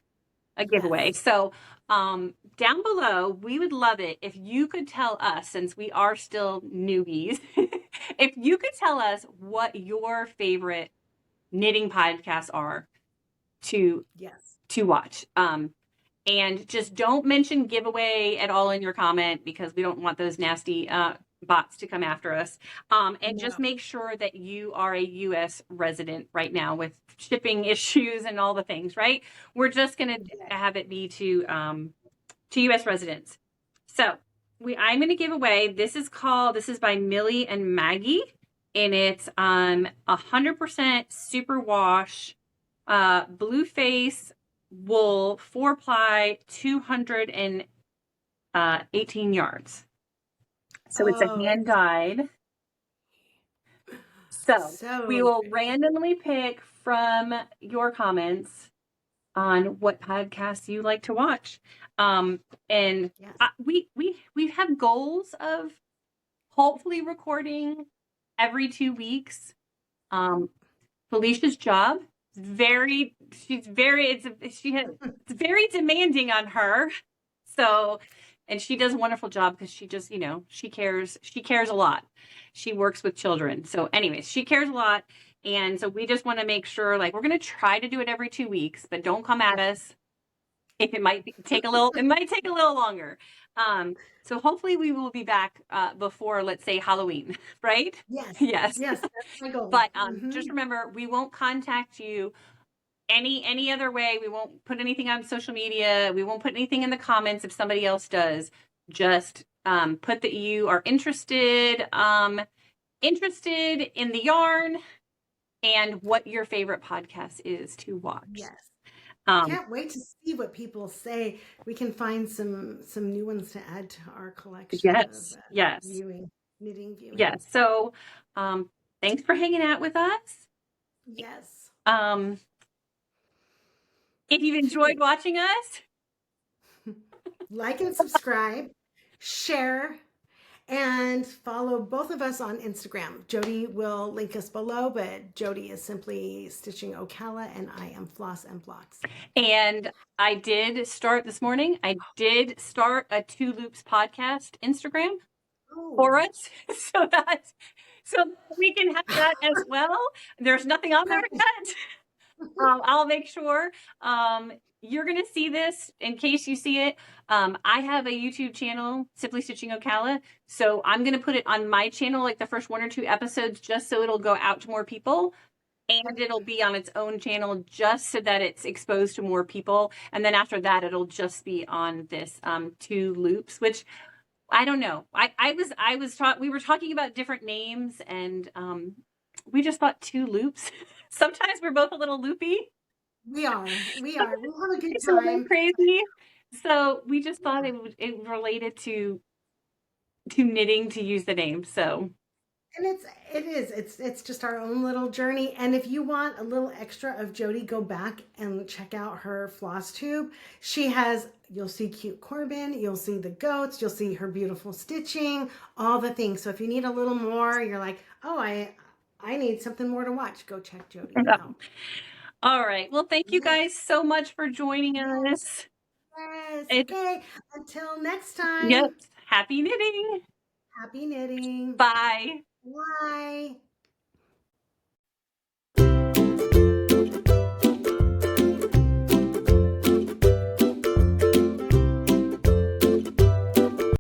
A giveaway. yes, So down below, we would love it if you could tell us, since we are still newbies, if you could tell us what your favorite knitting podcasts are to yes. watch. And just don't mention giveaway at all in your comment because we don't want those nasty bots to come after us. And No, just make sure that you are a U.S. resident right now with shipping issues and all the things, right? We're just going to yes. have it be to U.S. residents. So I'm going to give away, this is by Millie and Maggie, and it's 100% superwash blue face wool 4-ply 218 yards. So it's a Oh, hand it's dyed. So we so will pretty. randomly pick from your comments on what podcasts you like to watch. And Yes. we have goals of hopefully recording every 2 weeks. Felicia's job it's very demanding on her. So, and she does a wonderful job because she just, she cares a lot. She works with children. So anyways, she cares a lot. And so we just want to make sure, like, we're going to try to do it every 2 weeks, but don't come at us if it might take a little, it might take a little longer. So hopefully we will be back before, let's say, Halloween, right? Yes, Yes. yes, that's my goal. But just Hmm. remember, we won't contact you any other way. We won't put anything on social media. We won't put anything in the comments if somebody else does. Just put that you are interested in the yarn and what your favorite podcast is to watch. Yes. Um, Can't wait to see what people say. We can find some new ones to add to our collection of yes, yes, knitting viewing. yes. So thanks for hanging out with us. Yes. Um, if you've enjoyed watching us, Like and subscribe, share, and follow both of us on Instagram. Jodie will link us below, but Jodie is simply Stitching Ocala, and I am Floss and Blocks. and I did start this morning. I did start a Two Loops podcast Instagram for Oh, us, so we can have that as well. There's nothing on there perfect. yet. I'll make sure. You're gonna see this in case you see it. I have a YouTube channel, Simply Stitching Ocala. So I'm gonna put it on my channel, like the first 1 or 2 episodes, just so it'll go out to more people. And it'll be on its own channel just so that it's exposed to more people. And then after that, it'll just be on this Two Loops, which I don't know. We were talking about different names and we just thought Two Loops. Sometimes we're both a little loopy. We are. We are. We'll have a good It's a little time. crazy. So we just thought it related to knitting to use the name. So And it's just our own little journey. And if you want a little extra of Jodie, go back and check out her floss tube. You'll see cute Corbin, you'll see the goats, you'll see her beautiful stitching, all the things. So if you need a little more, you're like, oh, I need something more to watch. Go check Jodie out. all right. Well, thank you Yes, guys so much for joining yes, us. yes. It, Okay. Until next yep. time, Happy knitting. happy knitting. Bye. Bye.